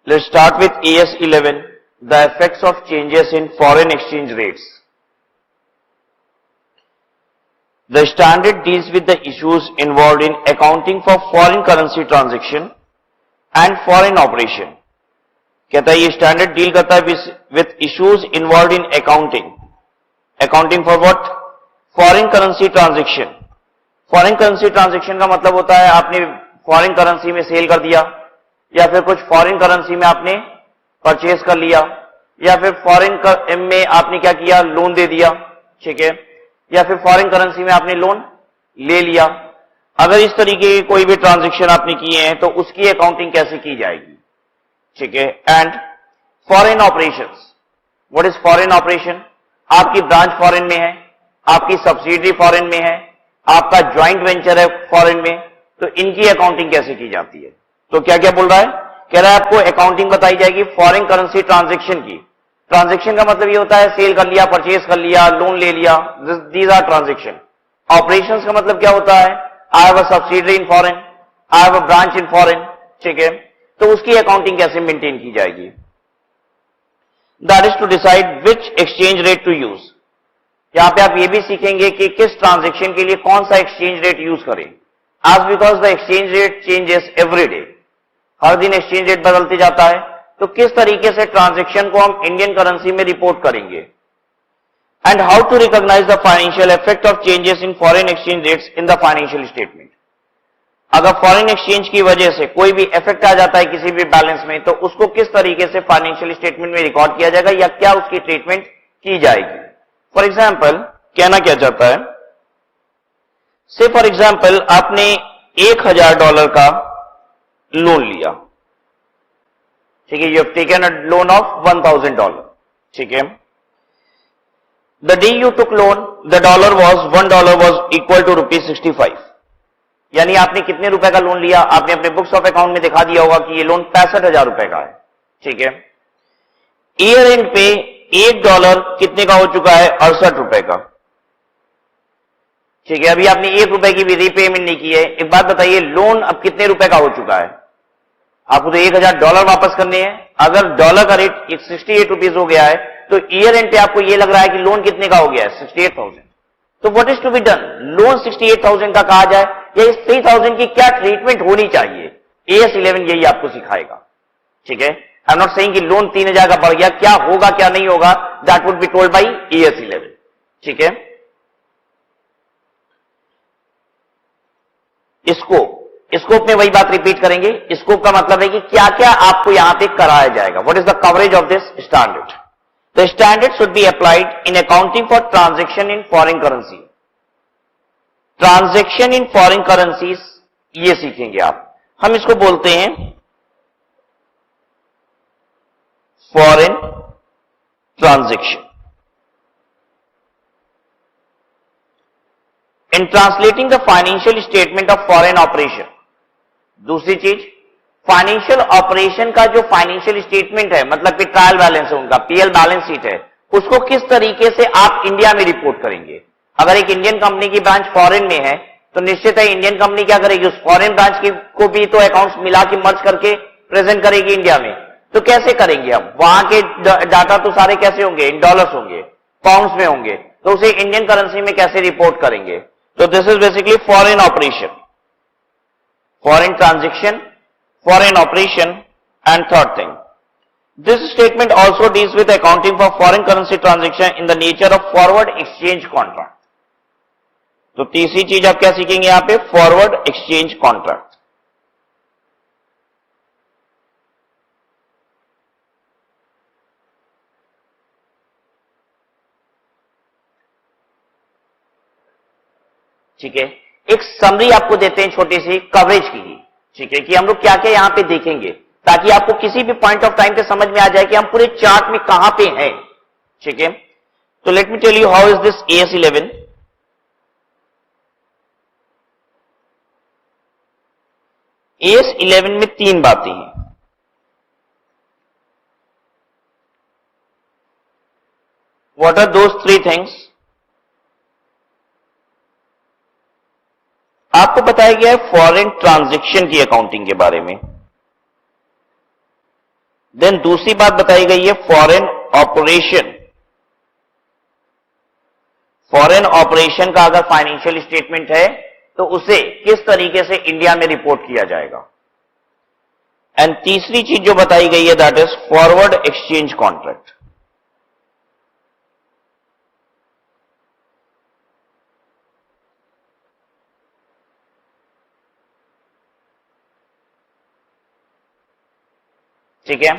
Let's start with AS11, the effects of changes in foreign exchange rates. The standard deals with the issues involved in accounting for foreign currency transaction and foreign operation. कहता है ये standard deal करता है with issues involve in accounting for what? Foreign currency transaction. Foreign currency transaction का मतलब होता है आपने फॉरेन करेंसी में सेल कर दिया, या फिर कुछ फॉरेन करेंसी में आपने परचेज कर लिया, या फिर फॉरेन में आपने क्या किया, लोन दे दिया, ठीक है, या फिर फॉरेन करेंसी में आपने लोन ले लिया. अगर इस तरीके के कोई भी ट्रांजैक्शन आपने किए हैं तो उसकी अकाउंटिंग कैसे की जाएगी, ठीक है. And foreign operations. What is foreign operation? आपकी ब्रांच फॉरेन में है, आपकी सब्सिडरी फॉरेन में है, आपका ज्वाइंट वेंचर है फॉरेन में, तो इनकी अकाउंटिंग कैसे की जाती है? तो क्या क्या बोल रहा है? कह रहा है आपको अकाउंटिंग बताई जाएगी फॉरेन करेंसी ट्रांजैक्शन की. ट्रांजैक्शन का मतलब ये होता है सेल कर लिया, परचेज कर लिया, लोन ले लिया, दीज आर ट्रांजैक्शन. ऑपरेशंस का मतलब क्या होता है? I have a subsidiary in foreign, I have a branch in foreign, ठीक है. तो उसकी अकाउंटिंग कैसे मेंटेन की जाएगी? That is to decide which exchange rate to use. यहां पे आप ये भी सीखेंगे कि किस ट्रांजैक्शन के लिए कौन सा एक्सचेंज रेट यूज करें. आज because the exchange rate changes every day, हर दिन एक्सचेंज रेट बदलते जाता है, तो किस तरीके से ट्रांजैक्शन को हम इंडियन करेंसी में रिपोर्ट करेंगे. And how to recognise the financial effect of changes in foreign exchange rates in the financial statement. अगर फॉरेन एक्सचेंज की वजह से कोई भी इफेक्ट आ जाता है किसी भी बैलेंस में, तो उसको किस तरीके से फाइनेंशियल स्टेटमेंट में रिकॉर्ड किया जाएगा या क्या उसकी ट्रीटमेंट की जाएगी. फॉर एग्जाम्पल कहना क्या चाहता है, से फॉर एग्जाम्पल आपने $1000 का लोन लिया, ठीक है. You have taken a loan of $1000, ठीक है. The day you took loan the $1 was equal to ₹65. यानी आपने कितने रुपए का लोन लिया, आपने अपने बुक्स ऑफ अकाउंट में दिखा दिया होगा कि ये लोन 65,000 रुपए का है, ठीक है. ईयर एंड पे $1 कितने का हो चुका है? 68 रुपए का, ठीक है. अभी आपने ₹1 की भी रीपेमेंट नहीं की है. एक बात बताइए, लोन अब कितने रुपए का हो चुका है? आपको तो $1000 वापस करने हैं. अगर डॉलर का रेट 68 रुपीज हो गया है, तो ईयर एंड पे आपको ये लग रहा है कि लोन कितने का हो गया है? 68,000. तो what is to be done? Loan 68,000 का कहा जाए या इस 3,000 की क्या ट्रीटमेंट होनी चाहिए? AS11 यही आपको सिखाएगा, ठीक है. आई एम नॉट सेइंग कि लोन 3,000 का बढ़ गया, क्या होगा क्या नहीं होगा, that would be told by AS11, ठीक है. स्कोप में वही बात रिपीट करेंगे. स्कोप का मतलब है कि क्या क्या आपको यहां पे कराया जाएगा. What is the coverage of this standard? The standard should be applied in accounting for transaction in foreign currency. Transaction in foreign currencies ये सीखेंगे आप. हम इसको बोलते हैं foreign transaction. In translating the financial statement of foreign operation. दूसरी चीज, financial operation का जो फाइनेंशियल स्टेटमेंट है, मतलब कि ट्रायल बैलेंस है उनका, PL बैलेंस शीट है, उसको किस तरीके से आप इंडिया में रिपोर्ट करेंगे. अगर एक इंडियन कंपनी की ब्रांच फॉरेन में है, तो निश्चित है इंडियन कंपनी क्या करेगी, उस फॉरेन ब्रांच की को भी तो अकाउंट्स मिला के मर्ज करके प्रेजेंट करेगी इंडिया में. तो कैसे करेंगे हम? वहां के डाटा तो सारे कैसे होंगे? इन डॉलर्स होंगे, पाउंड्स में होंगे, तो उसे इंडियन करेंसी में कैसे रिपोर्ट करेंगे? तो this is basically foreign operation, foreign transaction, foreign operation. And third thing, this statement also deals with accounting for foreign currency transaction in the nature of forward exchange contract. तो तीसरी चीज आप क्या सीखेंगे यहां पे? Forward exchange contract. ठीक है. एक समरी आपको देते हैं छोटी सी कवरेज की, ठीक है, कि हम लोग क्या क्या यहां पे देखेंगे, ताकि आपको किसी भी पॉइंट ऑफ टाइम पे समझ में आ जाए कि हम पूरे चार्ट में कहां पे हैं, ठीक है. तो let me tell you how is this AS11. AS11 में 3 बातें हैं. What are those 3 things? आपको बताया गया है फॉरेन ट्रांजैक्शन की अकाउंटिंग के बारे में. देन दूसरी बात बताई गई है फॉरेन ऑपरेशन। फॉरेन ऑपरेशन का अगर फाइनेंशियल स्टेटमेंट है तो उसे किस तरीके से इंडिया में रिपोर्ट किया जाएगा। एंड तीसरी चीज जो बताई गई है that is forward exchange contract. ठीक है,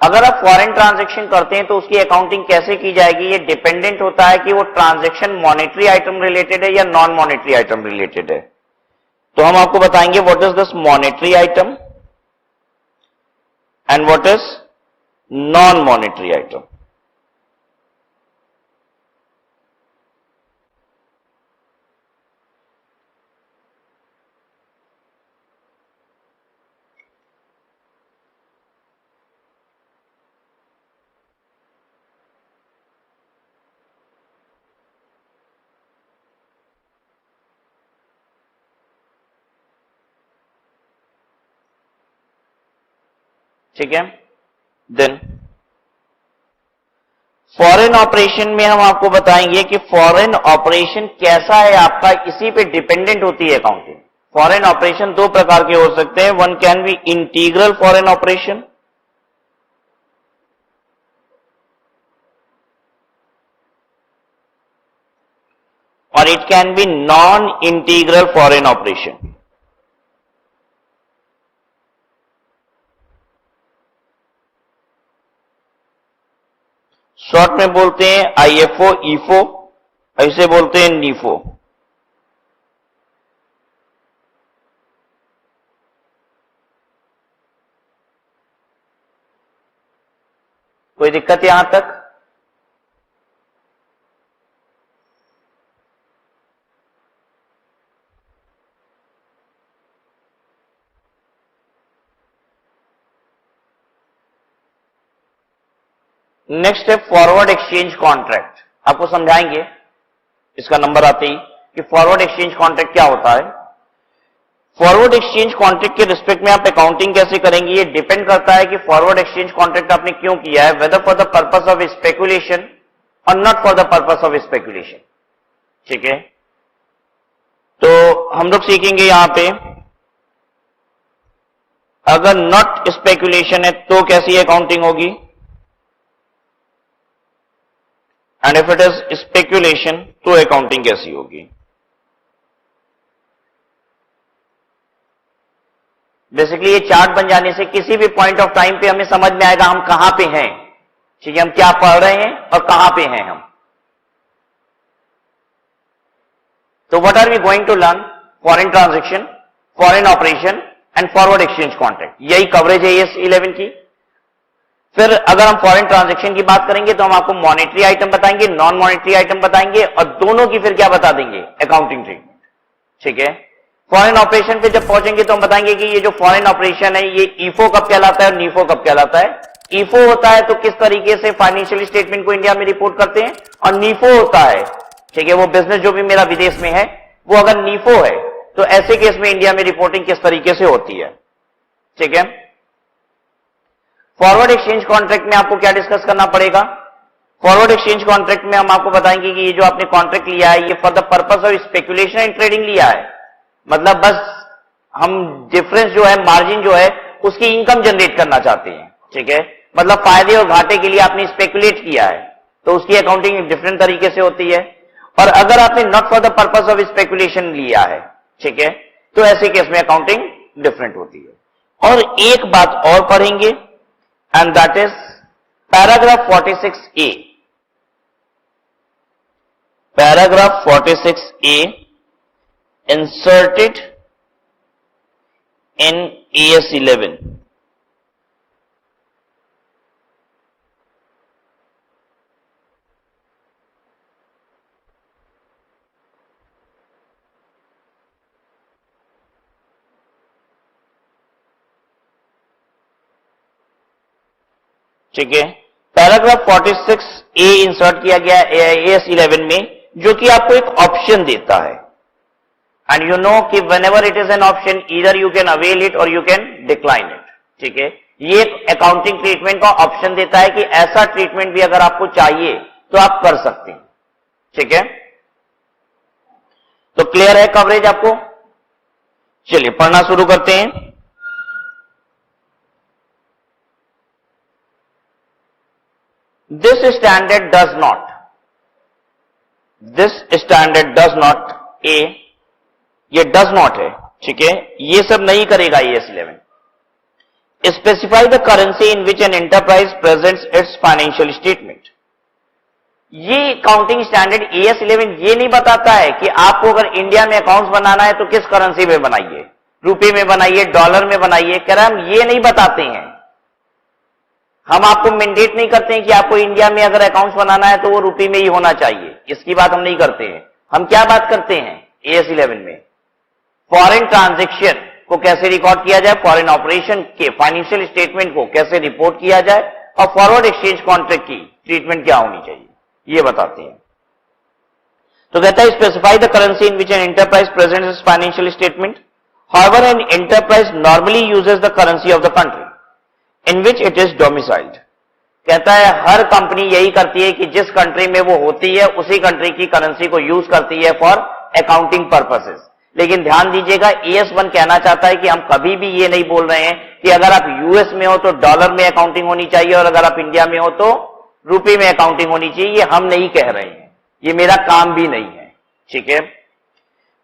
अगर आप फॉरेन ट्रांजैक्शन करते हैं तो उसकी अकाउंटिंग कैसे की जाएगी, ये डिपेंडेंट होता है कि वो ट्रांजैक्शन मॉनेटरी आइटम रिलेटेड है या नॉन मॉनेटरी आइटम रिलेटेड है। तो हम आपको बताएंगे what is this monetary item and what is non monetary item. ठीक है, देन फॉरेन ऑपरेशन में हम आपको बताएंगे कि फॉरेन ऑपरेशन कैसा है आपका, इसी पे डिपेंडेंट होती है अकाउंटिंग। फॉरेन ऑपरेशन दो प्रकार के हो सकते हैं, one can be integral foreign operation और it can be non integral foreign operation. Short में बोलते हैं आईएफओ, ईफो, ऐसे बोलते हैं नीफो। कोई दिक्कत यहां तक? नेक्स्ट है फॉरवर्ड एक्सचेंज कॉन्ट्रैक्ट। आपको समझाएंगे इसका नंबर आते ही कि फॉरवर्ड एक्सचेंज कॉन्ट्रैक्ट क्या होता है। फॉरवर्ड एक्सचेंज कॉन्ट्रैक्ट के रिस्पेक्ट में आप अकाउंटिंग कैसे करेंगे, ये डिपेंड करता है कि फॉरवर्ड एक्सचेंज कॉन्ट्रैक्ट आपने क्यों किया है, whether for the purpose of speculation और not for the purpose of speculation. ठीक है, तो हम लोग सीखेंगे यहां पे अगर नॉट स्पेकुलेशन है तो कैसी अकाउंटिंग होगी, and if it is speculation तो अकाउंटिंग कैसी होगी। बेसिकली ये चार्ट बन जाने से किसी भी पॉइंट ऑफ टाइम पे हमें समझ में आएगा हम कहां पे हैं। ठीक है, हम क्या पढ़ रहे हैं और कहां पे हैं हम। तो what are we going to learn, foreign transaction, foreign operation and forward exchange contract, यही कवरेज है इस 11 की। फिर अगर हम फॉरेन ट्रांजैक्शन की बात करेंगे तो हम आपको मॉनेटरी आइटम बताएंगे, नॉन मॉनेटरी आइटम बताएंगे और दोनों की फिर क्या बता देंगे, अकाउंटिंग ट्रीटमेंट। ठीक है, फॉरेन ऑपरेशन पे जब पहुंचेंगे तो हम बताएंगे कि ये जो फॉरेन ऑपरेशन है ये ईफो कब कहलाता है और नीफो कब कहलाता है। ईफो होता है तो किस तरीके से फाइनेंशियल स्टेटमेंट को इंडिया में रिपोर्ट करते हैं, और नीफो होता है, ठीक है, वो बिजनेस जो भी मेरा विदेश में है वो अगर नीफो है तो ऐसे केस में इंडिया में रिपोर्टिंग किस तरीके से होती है। ठीक है, फॉरवर्ड एक्सचेंज कॉन्ट्रैक्ट में आपको क्या डिस्कस करना पड़ेगा, फॉरवर्ड एक्सचेंज कॉन्ट्रैक्ट में हम आपको बताएंगे कि ये जो आपने कॉन्ट्रैक्ट लिया है ये for the purpose of speculation and trading लिया है, मतलब बस हम डिफरेंस जो है, मार्जिन जो है उसकी इनकम जनरेट करना चाहते हैं। ठीक है, मतलब फायदे और घाटे के लिए आपने स्पेकुलेट किया है तो उसकी अकाउंटिंग डिफरेंट तरीके से होती है। और अगर आपने not for the purpose of speculation लिया है, ठीक है, तो ऐसे केस में अकाउंटिंग डिफरेंट होती है। और एक बात और पढ़ेंगे and that is paragraph 46A। Paragraph 46A inserted in AS 11। ठीक है, पैराग्राफ 46A इंसर्ट किया गया है AS 11 में, जो कि आपको एक ऑप्शन देता है, एंड यू नो कि whenever it is an option either you can avail it और यू कैन डिक्लाइन इट। ठीक है, ये अकाउंटिंग ट्रीटमेंट का ऑप्शन देता है कि ऐसा ट्रीटमेंट भी अगर आपको चाहिए तो आप कर सकते हैं। ठीक है, तो क्लियर है कवरेज आपको? चलिए पढ़ना शुरू करते हैं। This standard does not, this standard does not, ये डज नॉट है। ठीक है, ये सब नहीं करेगा AS 11। Specify the currency in which an enterprise presents it's financial statement. ये अकाउंटिंग स्टैंडर्ड AS 11 ये नहीं बताता है कि आपको अगर इंडिया में अकाउंट्स बनाना है तो किस करेंसी में बनाइए, रुपए में बनाइए, डॉलर में बनाइए। कह रहा हम ये नहीं बताते हैं, हम आपको मैंडेट नहीं करते हैं कि आपको इंडिया में अगर अकाउंट्स बनाना है तो वो रुपए में ही होना चाहिए, इसकी बात हम नहीं करते हैं। हम क्या बात करते हैं AS 11 में? फॉरेन ट्रांजैक्शन को कैसे रिकॉर्ड किया जाए, फॉरेन ऑपरेशन के फाइनेंशियल स्टेटमेंट को कैसे रिपोर्ट किया जाए, और फॉरवर्ड एक्सचेंज कॉन्ट्रैक्ट की ट्रीटमेंट क्या होनी चाहिए, ये बताते हैं। तो कहता है specify the currency in which an enterprise presents it's financial statement. However an enterprise normally uses the currency of the country in which it is domiciled. कहता है हर कंपनी यही करती है कि जिस कंट्री में वो होती है उसी कंट्री की करेंसी को यूज करती है फॉर अकाउंटिंग पर्पसेस। लेकिन ध्यान दीजिएगा, AS 1 कहना चाहता है कि हम कभी भी ये नहीं बोल रहे हैं कि अगर आप US में हो तो डॉलर में अकाउंटिंग होनी चाहिए और अगर आप इंडिया में हो तो रुपए में अकाउंटिंग होनी चाहिए। ये हम नहीं कह रहे हैं, ये मेरा काम भी नहीं है। ठीक है,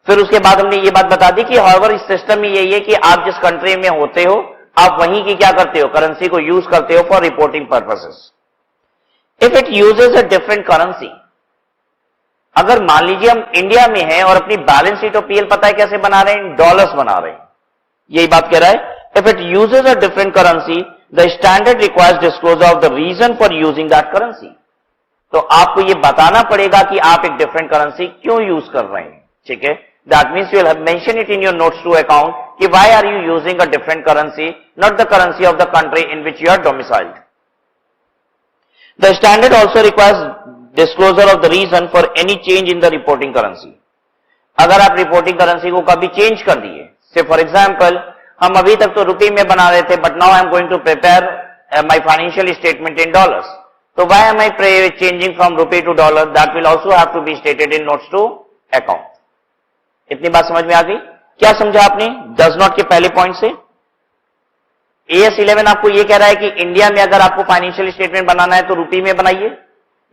फिर उसके बाद हमने ये बात बता दी कि हाउएवर इस सिस्टम में यही है कि आप जिस कंट्री में होते हो आप वहीं की क्या करते हो, करेंसी को यूज करते हो for reporting purposes. If it uses a different currency, अगर मान लीजिए हम इंडिया में हैं और अपनी बैलेंस शीट और PL पता है कैसे बना रहे हैं, डॉलर्स बना रहे हैं, यही बात कह रहा है। If it uses a different currency the standard requires disclosure of the reason for using that currency. तो आपको यह बताना पड़ेगा कि आप एक डिफरेंट करेंसी क्यों यूज कर रहे हैं। ठीक है, that means you will have mention it in your notes to account कि why are you using a different currency, not the currency of the country in which you are domiciled. The standard also requires disclosure of the reason for any change in the reporting currency। अगर आप reporting currency को कभी change कर दिए, से for example हम अभी तक तो रुपए में बना रहे थे but now I am going to prepare my financial statement in dollars, तो why am I changing from rupees to dollar, that will also have to be stated in notes to account. इतनी बात समझ में आ गई? क्या समझा आपने does not के पहले पॉइंट से? AS 11 आपको यह कह रहा है कि इंडिया में अगर आपको फाइनेंशियल स्टेटमेंट बनाना है तो रुपए में बनाइए,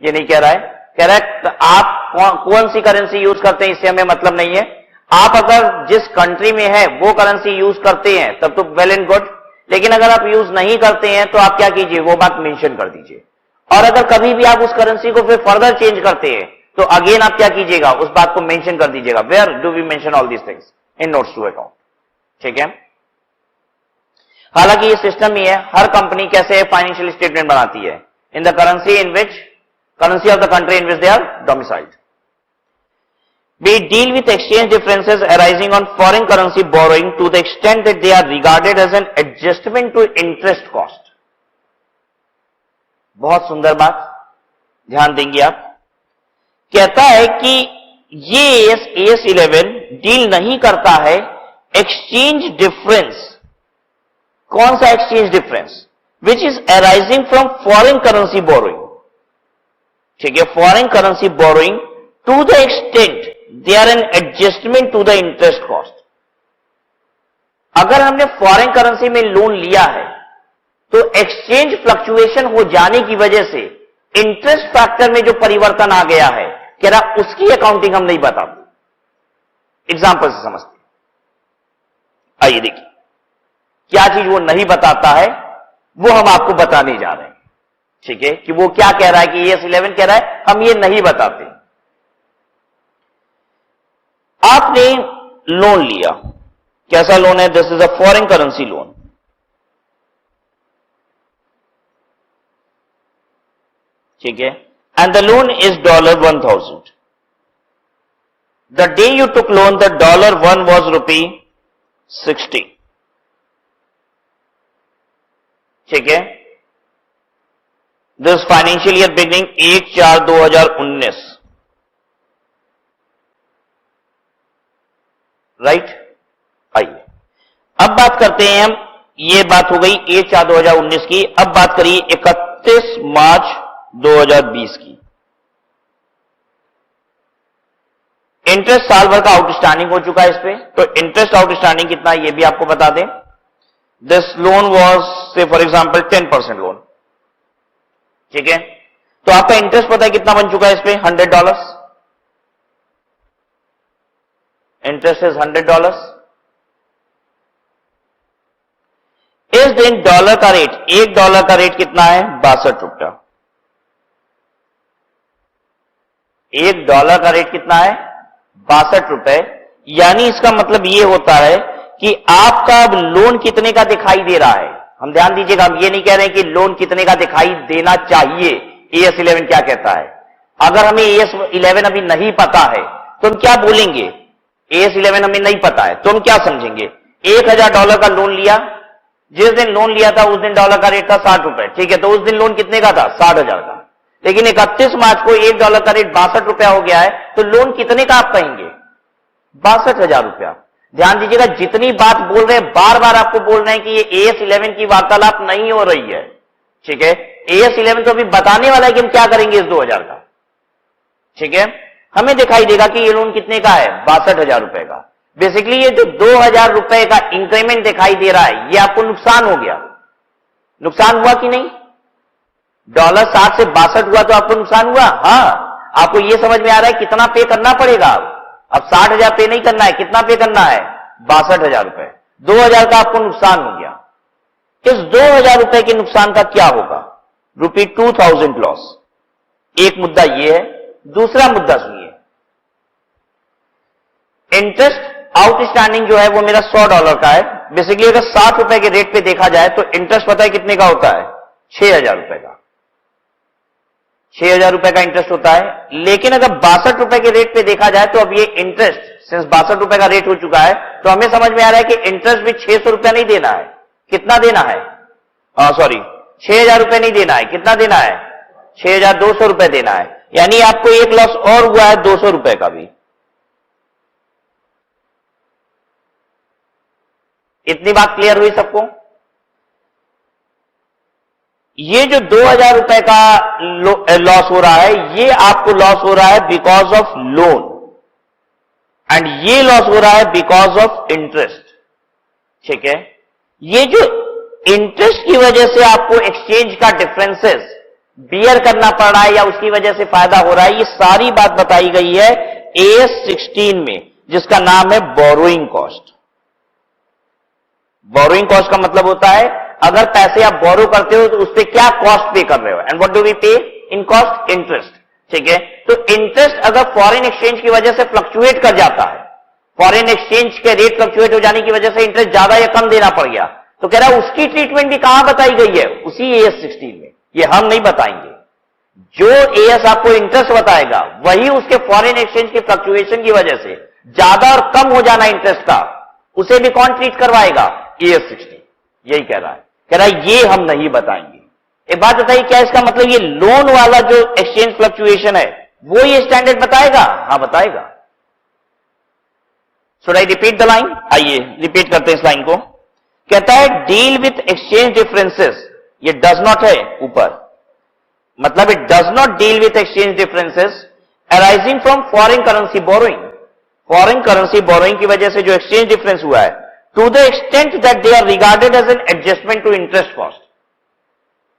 ये नहीं कह रहा है। कह रहा है आप कौन सी करेंसी यूज करते हैं इससे हमें मतलब नहीं है। आप अगर जिस कंट्री में है वो करेंसी यूज करते हैं तब तो वेल एंड गुड, लेकिन अगर आप यूज नहीं करते हैं तो आप क्या कीजिए, वो बात मेंशन कर दीजिए। और अगर कभी भी आप उस करेंसी को फिर फर्दर चेंज करते हैं तो अगेन आप क्या कीजिएगा, उस बात को मेंशन कर दीजिएगा। Where do we mention all these things? In notes to account. ठीक है, हालांकि ये सिस्टम ही है, हर कंपनी कैसे फाइनेंशियल स्टेटमेंट बनाती है, in the currency in which currency of the country in which they are domiciled. We deal with exchange differences arising on foreign currency borrowing to the extent that they are regarded as an adjustment to interest cost. बहुत सुंदर बात, ध्यान देंगे आप। कहता है कि ये AS 11 डील नहीं करता है एक्सचेंज डिफरेंस। कौन सा exchange difference? Which is arising from foreign currency borrowing. ठीक है, foreign currency borrowing to the extent they are an adjustment to the interest cost. अगर हमने फॉरेन करेंसी में लोन लिया है तो एक्सचेंज फ्लक्चुएशन हो जाने की वजह से इंटरेस्ट फैक्टर में जो परिवर्तन आ गया है, कह रहा उसकी अकाउंटिंग हम नहीं बताते। एग्जांपल से समझते, आइए देखिए क्या चीज वो नहीं बताता है वो हम आपको बताने जा रहे हैं। ठीक है, कि वो क्या कह रहा है कि AS 11 कह रहा है हम ये नहीं बताते। आपने लोन लिया, कैसा लोन है? This is a foreign currency loan. ठीक है, and the loan is $1,000। The day you took loan the $1 was ₹60। ठीक है, this financial year beginning 1/4/2019। Right. आइए अब बात करते हैं हम, ये बात हो गई 1/4/2019 की। अब बात करिए 31 मार्च 2020 की। इंटरेस्ट साल भर का आउटस्टैंडिंग हो चुका है इस पे, तो इंटरेस्ट आउटस्टैंडिंग कितना है ये भी आपको बता दें। दिस लोन वाज से फॉर एग्जांपल 10% लोन, ठीक है। तो आपका इंटरेस्ट पता है कितना बन चुका है इस पे, $100। Interest is $100। इस दिन डॉलर का रेट, $1 का रेट कितना है, 62 रुपया। $1 का रेट कितना है, 62 रुपए। यानी इसका मतलब यह होता है कि आपका अब लोन कितने का दिखाई दे रहा है। हम ध्यान दीजिएगा, हम ये नहीं कह रहे हैं कि लोन कितने का दिखाई देना चाहिए, AS 11 क्या कहता है। अगर हमें AS 11 अभी नहीं पता है तो हम क्या बोलेंगे, AS 11 हमें नहीं पता है तो हम क्या समझेंगे। $1000 का लोन लिया, जिस दिन लोन लिया था उस दिन डॉलर का रेट था 60 रुपए, ठीक है। तो उस दिन लोन कितने का था, 60,000 का। लेकिन 31 मार्च को $1 का रेट 62 रुपया हो गया है, तो लोन कितने का आप कहेंगे, 62,000 रुपया। ध्यान दीजिएगा, जितनी बात बोल रहे हैं बार बार आपको बोल रहे हैं कि ये AS 11 की वार्तालाप नहीं हो रही है, ठीक है। AS 11 तो अभी बताने वाला है कि हम क्या करेंगे इस 2000 का, ठीक है। हमें दिखाई देगा कि ये लोन कितने का है, 62,000 रुपए का। बेसिकली ये जो 2000 रुपए का इंक्रीमेंट दिखाई दे रहा है, ये आपको नुकसान हो गया। नुकसान हुआ कि नहीं, $60 से 62 हुआ तो आपको नुकसान हुआ। हाँ, आपको ये समझ में आ रहा है कितना पे करना पड़ेगा। अब 60,000 पे नहीं करना है, कितना पे करना है, 62,000 रुपए। 2000 का आपको नुकसान हो गया। इस 2000 रुपए के नुकसान का क्या होगा, ₹2000 लॉस। एक मुद्दा यह है। दूसरा मुद्दा सुनिए, इंटरेस्ट आउटस्टैंडिंग जो है वो मेरा $100 का है। बेसिकली अगर 60 रुपए के रेट पे देखा जाए तो इंटरेस्ट पता है कितने का होता है, 6,000 रुपए का। 6,000 रुपए का इंटरेस्ट होता है। लेकिन अगर 62 रुपए के रेट पे देखा जाए तो अब ये इंटरेस्ट, सिंस 62 रुपए का रेट हो चुका है, तो हमें समझ में आ रहा है कि इंटरेस्ट भी 600 रुपया नहीं देना है। कितना देना है, सॉरी 6,000 रुपए नहीं देना है, कितना देना है, 6,200 रुपए देना है। यानी आपको एक लॉस और हुआ है 200 रुपए का भी। इतनी बात क्लियर हुई सबको। ये जो 2000 रुपए का लॉस हो रहा है, ये आपको लॉस हो रहा है बिकॉज ऑफ लोन, एंड ये लॉस हो रहा है बिकॉज ऑफ इंटरेस्ट, ठीक है। ये जो इंटरेस्ट की वजह से आपको एक्सचेंज का डिफरेंसेस बियर करना पड़ रहा है या उसकी वजह से फायदा हो रहा है, ये सारी बात बताई गई है AS 16 में, जिसका नाम है बोरोइंग कॉस्ट। बोरोइंग कॉस्ट का मतलब होता है अगर पैसे आप बोरो करते हो तो उस पर क्या कॉस्ट पे कर रहे हो, एंड व्हाट डू वी पे इन कॉस्ट, इंटरेस्ट, ठीक है। तो इंटरेस्ट अगर फॉरेन एक्सचेंज की वजह से फ्लक्चुएट कर जाता है, फॉरेन एक्सचेंज के रेट फ्लक्चुएट हो जाने की वजह से इंटरेस्ट ज्यादा या कम देना पड़ गया, तो कह रहा है उसकी ट्रीटमेंट भी कहां बताई गई है, उसी AS 16 में। ये हम नहीं बताएंगे, जो AS आपको इंटरेस्ट बताएगा वही उसके फॉरेन एक्सचेंज के फ्लक्चुएशन की वजह से ज्यादा और कम हो जाना इंटरेस्ट का, उसे भी कौन ट्रीट करवाएगा, AS 16। यही कह रहा है ये हम नहीं बताएंगे। एक बात बताइए, क्या इसका मतलब ये लोन वाला जो एक्सचेंज फ्लक्चुएशन है वो ये स्टैंडर्ड बताएगा, हां बताएगा। Should I repeat the line, आइए रिपीट करते हैं इस लाइन को। कहता है डील विथ एक्सचेंज डिफरेंसेस, ये डज नॉट है ऊपर, मतलब it does not deal with exchange differences arising from foreign currency borrowing. Foreign currency borrowing की वजह से जो एक्सचेंज डिफरेंस हुआ है, to the extent that they are regarded as an adjustment to interest cost.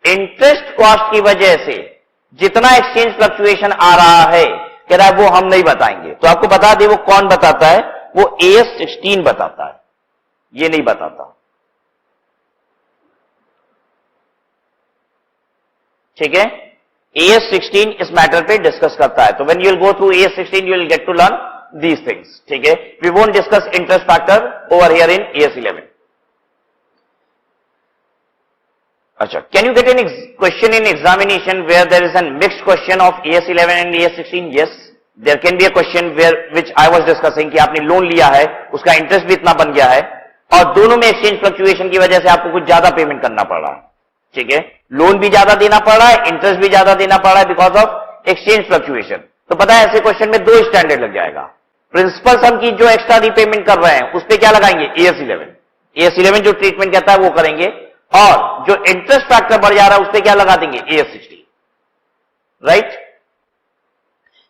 Interest cost की वजह से जितना एक्सचेंज फ्लक्चुएशन आ रहा है, कह रहा है वो हम नहीं बताएंगे। तो आपको बता दे वो कौन बताता है, वो AS 16 बताता है, ये नहीं बताता, ठीक है। AS 16 इस मैटर पे डिस्कस करता है। तो when you will go through AS 16 you will get to learn these things, ठीक है। We won't discuss interest factor over here in AS 11. अच्छा, can you get an question in examination where there is a mixed question of AS 11 and AS 16? Yes, there can be a question which I was discussing कि आपने loan लिया है, उसका interest भी इतना बन गया है और दोनों में एक्सचेंज फ्लक्चुएशन की वजह से आपको कुछ ज्यादा पेमेंट करना पड़ रहा है, ठीक है। लोन भी ज्यादा देना पड़ रहा है, इंटरेस्ट भी ज्यादा देना पड़ रहा है बिकॉज ऑफ एक्सचेंज फ्लक्चुएशन। तो पता है ऐसे क्वेश्चन में 2 स्टैंडर्ड लग जाएगा, प्रिंसिपल सम की जो एक्स्ट्रा रीपेमेंट कर रहे हैं उस पे क्या लगाएंगे, AS 11। AS 11 जो ट्रीटमेंट कहता है वो करेंगे, और जो इंटरेस्ट फैक्टर बढ़ जा रहा है उस पे क्या लगा देंगे, AS 16। राइट,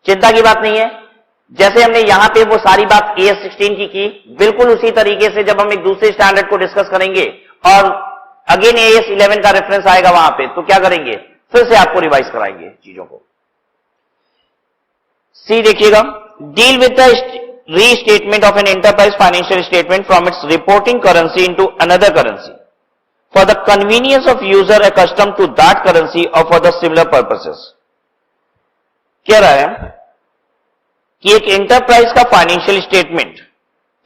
चिंता की बात नहीं है। जैसे हमने यहां पे वो सारी बात AS 16 की, बिल्कुल उसी तरीके से जब हम एक दूसरे स्टैंडर्ड को डिस्कस करेंगे और अगेन AS 11 का रेफरेंस आएगा वहां पे, तो क्या करेंगे, फिर से आपको रिवाइज कराएंगे चीजों को। सी देखिएगा, deal with the restatement of an enterprise financial statement from its reporting currency into another currency for the convenience of user accustom to that currency और फॉर द सिमिलर पर्पसेस। कह रहा है कि एक एंटरप्राइज का financial statement,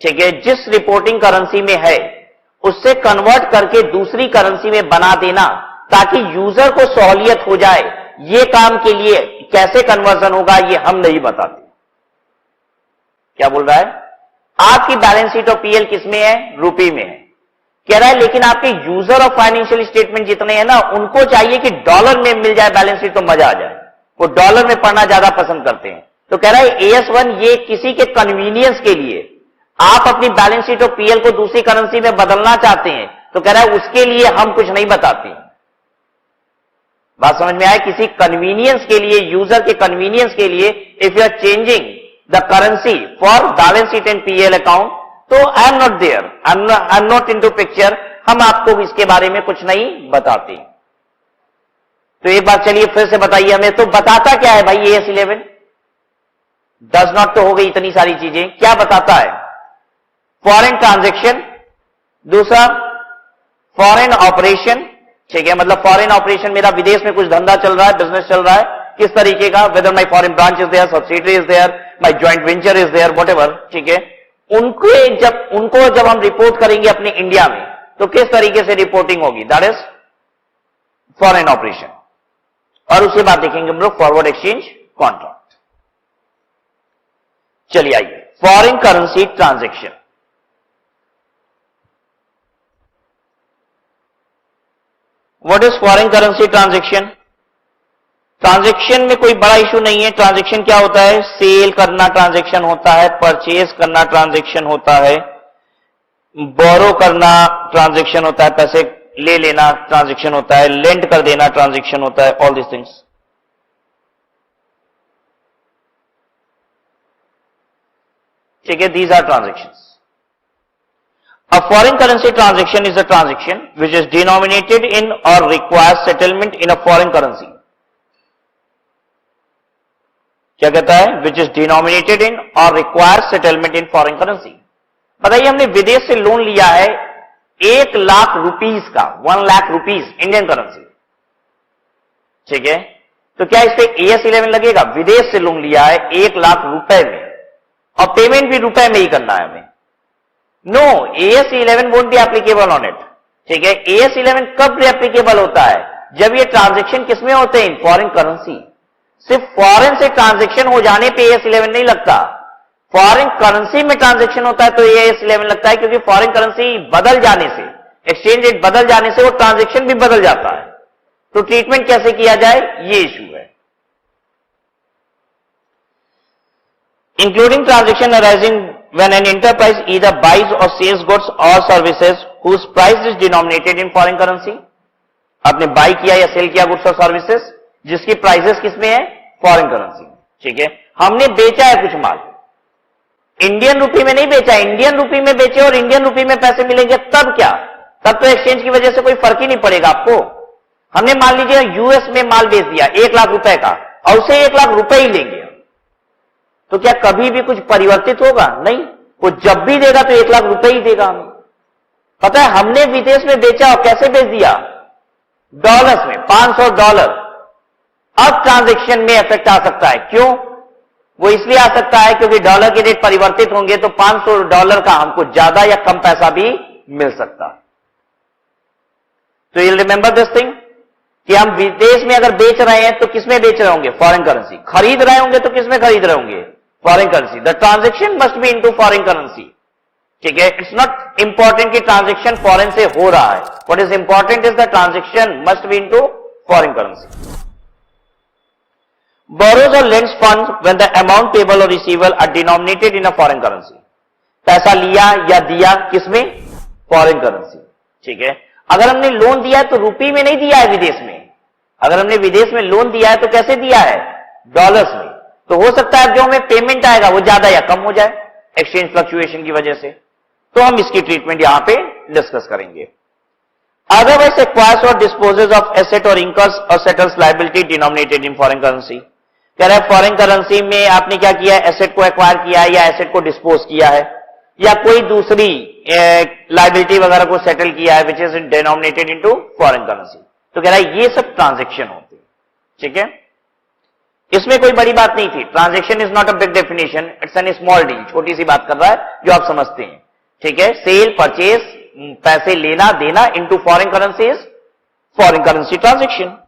ठीक है, जिस रिपोर्टिंग करेंसी में है उससे कन्वर्ट करके दूसरी करेंसी में बना देना ताकि यूजर को सहूलियत हो जाए। ये काम के लिए कैसे कन्वर्जन होगा ये हम नहीं बताते। क्या बोल रहा है, आपकी बैलेंस शीट और पीएल किसमें है, रुपये में है। कह रहा है लेकिन आपके यूजर और फाइनेंशियल स्टेटमेंट जितने हैं ना, उनको चाहिए कि डॉलर में मिल जाए बैलेंस शीट तो मजा आ जाए, वो डॉलर में पढ़ना ज्यादा पसंद करते हैं। तो कह रहा है AS1 ये किसी के कन्वीनियंस के लिए, आप अपनी बैलेंस शीट और पीएल को दूसरी करेंसी में बदलना चाहते हैं तो कह रहा है उसके लिए हम कुछ नहीं बताते। बात समझ में आए, किसी कन्वीनियंस के लिए, यूजर के कन्वीनियंस के लिए, if you are changing the currency for balance sheet and PL account, तो I am not there, I am not into picture, हम आपको इसके बारे में कुछ नहीं बताते। तो एक बार चलिए फिर से बताइए हमें, तो बताता क्या है भाई AS 11? डज नॉट तो हो गई इतनी सारी चीजें, क्या बताता है, फॉरेन ट्रांजैक्शन, दूसरा फॉरेन ऑपरेशन, ठीक है, मतलब फॉरेन ऑपरेशन, मेरा विदेश में कुछ धंधा चल रहा है, बिजनेस चल रहा है, किस तरीके का, whether my foreign branch is there, subsidiary is there, my joint venture is there, whatever, ठीक है, उनको जब हम रिपोर्ट करेंगे अपने इंडिया में तो किस तरीके से रिपोर्टिंग होगी, दैट इज फॉरेन ऑपरेशन। और उसके बाद देखेंगे हम लोग फॉरवर्ड एक्सचेंज कॉन्ट्रैक्ट। चलिए आइए, foreign currency transaction. What is foreign currency transaction? Transaction में कोई बड़ा इशू नहीं है। ट्रांजैक्शन क्या होता है, सेल करना ट्रांजैक्शन होता है, परचेज करना ट्रांजैक्शन होता है, बोरो करना ट्रांजैक्शन होता है, पैसे ले लेना ट्रांजैक्शन होता है, लेंड कर देना ट्रांजैक्शन होता है, ऑल दिस थिंग्स। ठीक है, these are transactions. A foreign currency transaction is a transaction which is denominated in or requires settlement in a foreign currency. क्या कहता है, which is denominated in or requires settlement in foreign currency. बताइए, हमने विदेश से loan लिया है 1 lakh rupees का, 1 लाख रुपीस इंडियन करेंसी, ठीक है, तो क्या इस पे AS 11 लगेगा? विदेश से लोन लिया है 1 लाख रुपए में और पेमेंट भी रुपए में ही करना है हमें। No, AS 11 won't be applicable on it, ठीक है। AS 11 कब एप्लीकेबल होता है, जब ये ट्रांजैक्शन किसमें होते हैं, इन फॉरेन करेंसी। सिर्फ फॉरेन से ट्रांजैक्शन हो जाने पे AS 11 नहीं लगता, फॉरेन करेंसी में ट्रांजैक्शन होता है तो AS 11 लगता है, क्योंकि फॉरेन करेंसी बदल जाने से, एक्सचेंज रेट बदल जाने से वो ट्रांजैक्शन भी बदल जाता है। तो ट्रीटमेंट कैसे किया जाए, ये इशू है। Including transaction arising when an enterprise either buys or sells goods or services whose price is denominated in foreign currency, आपने बाई किया या सेल किया गुड्स और सर्विसेज जिसकी प्राइसेस किसमें है, फॉरेन करेंसी, ठीक है। हमने बेचा है कुछ माल, इंडियन रुपी में नहीं बेचा, इंडियन रुपी में बेचे और इंडियन रुपी में पैसे मिलेंगे, तब क्या, तब तो एक्सचेंज की वजह से कोई फर्क ही नहीं पड़ेगा आपको। हमने मान लीजिए यूएस में माल बेच दिया 1 लाख रुपए का और उसे 1 लाख रुपए ही लेंगे, तो क्या कभी भी कुछ परिवर्तित होगा, नहीं, वो जब भी देगा तो 1 लाख रुपए ही देगा हमें। पता है, हमने विदेश में बेचा और कैसे बेच दिया, डॉलर्स में, $500। अब ट्रांजैक्शन में इफेक्ट आ सकता है, क्यों, वो इसलिए आ सकता है क्योंकि डॉलर के रेट परिवर्तित होंगे तो $500 का हमको ज्यादा या कम पैसा भी मिल सकता है। तो यू रिमेंबर दिस थिंग कि हम विदेश में अगर बेच रहे हैं तो किसमें बेच रहे होंगे, फॉरेन करेंसी, खरीद रहे होंगे तो किसमें खरीद रहे होंगे, foreign currency. The transaction must be into foreign currency, ठीक है। इट्स नॉट इंपॉर्टेंट कि ट्रांजैक्शन फॉरेन से हो रहा है, what is important is the transaction must be into foreign currency. borrows or lends funds when the amount payable or receivable are denominated in a foreign currency. पैसा लिया या दिया किसमें? Foreign currency. ठीक है. अगर हमने लोन दिया है तो रुपये में नहीं दिया है विदेश में. अगर हमने विदेश में लोन दिया है तो कैसे दिया है? डॉलर्स में. तो हो सकता है जो हमें पेमेंट आएगा वो ज्यादा या कम हो जाए एक्सचेंज फ्लक्चुएशन की वजह से. तो हम इसकी ट्रीटमेंट यहां पे डिस्कस करेंगे. Otherwise acquires or disposes of asset or incurs or settles liability denominated in foreign currency. कह रहा है फॉरेन करेंसी में आपने क्या किया है? एसेट को एक्वायर किया है या एसेट को डिस्पोज किया है या कोई दूसरी लाइबिलिटी वगैरह को सेटल किया है which is denominated into foreign currency. तो कह रहा है ये सब ट्रांजैक्शन होते हैं. ठीक है. इसमें कोई बड़ी बात नहीं थी. Transaction is not a big definition, it's an small deal. छोटी सी बात कर रहा है जो आप समझते हैं. ठीक है. सेल परचेज, पैसे लेना देना into foreign currency is foreign currency transaction.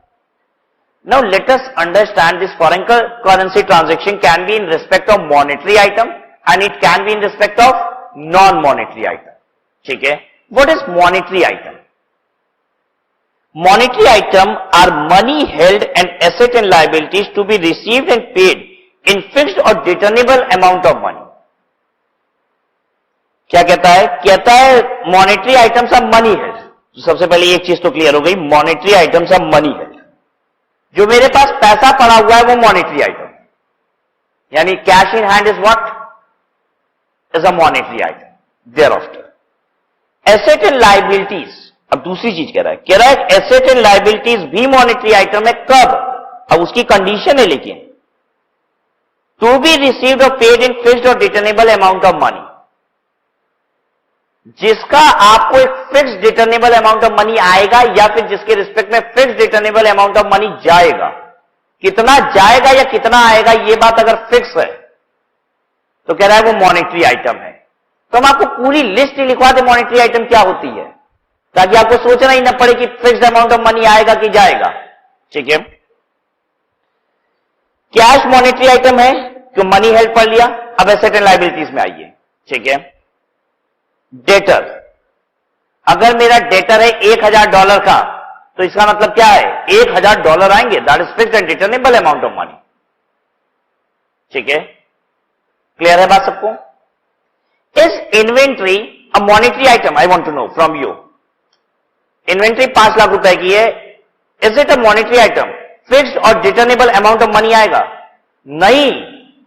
Now let us understand this foreign currency transaction can be in respect of monetary item and it can be in respect of non-monetary item. ठीक है. What is monetary item? Monetary item are money held and asset and liabilities to be received and paid in fixed or determinable amount of money. क्या कहता है? कहता है monetary items are money held. सबसे पहले एक चीज तो क्लियर हो गई, monetary items are money held. जो मेरे पास पैसा पड़ा हुआ है वो मॉनेटरी आइटम, यानी cash in hand is what? Is a monetary item. There after asset and liabilities. अब दूसरी चीज कह रहा है एसेट एंड लाइबिलिटीज भी मॉनेटरी आइटम है. कब? अब उसकी कंडीशन है लेकिन टू बी रिसीव्ड और पेड इन फिक्स्ड और डिटर्नेबल अमाउंट ऑफ मनी. जिसका आपको एक fix determinable amount of money आएगा या फिर जिसके रिस्पेक्ट में fix determinable amount of money जाएगा. कितना जाएगा या कितना आएगा ये बात अगर फिक्स है तो कह रहा है वो मॉनेटरी आइटम है. तो हम आपको पूरी लिस्ट ही लिखवा दे मॉनेटरी आइटम क्या होती है ताकि आपको सोचना ही ना पड़े कि फिक्स्ड अमाउंट ऑफ मनी आएगा कि जाएगा. ठीक है. कैश मॉनेटरी आइटम है क्यों? मनी हेल्ड पढ़ लिया. अब एसेट एंड लाइबिलिटीज में आइए. ठीक है. डेटर. अगर मेरा डेटर है $1000 का तो इसका मतलब क्या है? $1000 आएंगे. That is fixed and determinable amount of money. ठीक है. क्लियर है बात सबको? Is inventory a monetary item? I want to know from you. Inventory 5 lakh रुपए की है. Is it a monetary item? Fixed और डिटर्नेबल अमाउंट ऑफ मनी आएगा? नहीं.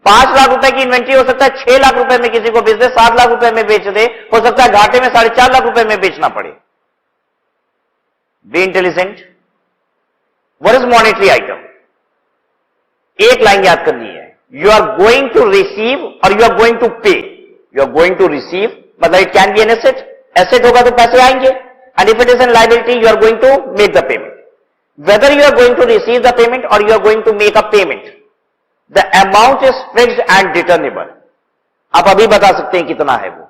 5 लाख रुपए की इन्वेंट्री हो सकता है 6 लाख रुपए में किसी को बेच दे, 7 लाख रुपए में बेच दे, हो सकता है घाटे में 4.5 लाख रुपए में बेचना पड़े. Be intelligent. What is monetary item? एक लाइन याद करनी है. You are going to receive और you are going to pay. You are going to receive मतलब it can be an asset. Asset होगा तो पैसे आएंगे. And if it is an liability you are going to make the payment. Whether you are going to receive the payment और you are going to make a payment, the amount is fixed and determinable. आप अभी बता सकते हैं कितना है. वो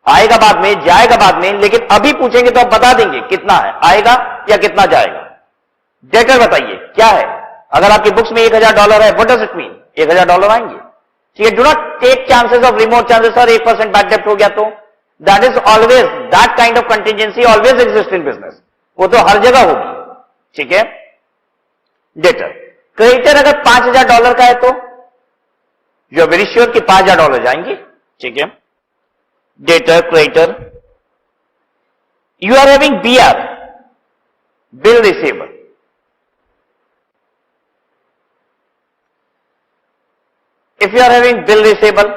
आएगा बाद में, जाएगा बाद में, लेकिन अभी पूछेंगे तो आप बता देंगे कितना है, आएगा या कितना जाएगा. डेटर बताइए क्या है? अगर आपकी बुक्स में $1000 है, व्हाट डज इट मीन? $1000 आएंगे. ठीक है. Do not take chances of remote chances. Sir 1% bad डेप्ट हो गया तो that is always, that kind of contingency always exist in business. वो तो हर जगह होगी. ठीक है. डेटर. क्रेडिटर अगर $5000 का है तो यू आर वेरी श्योर कि $5000 जाएंगे. ठीक है. Debtor, creditor. You are having BR, bill receivable. If you are having bill receivable,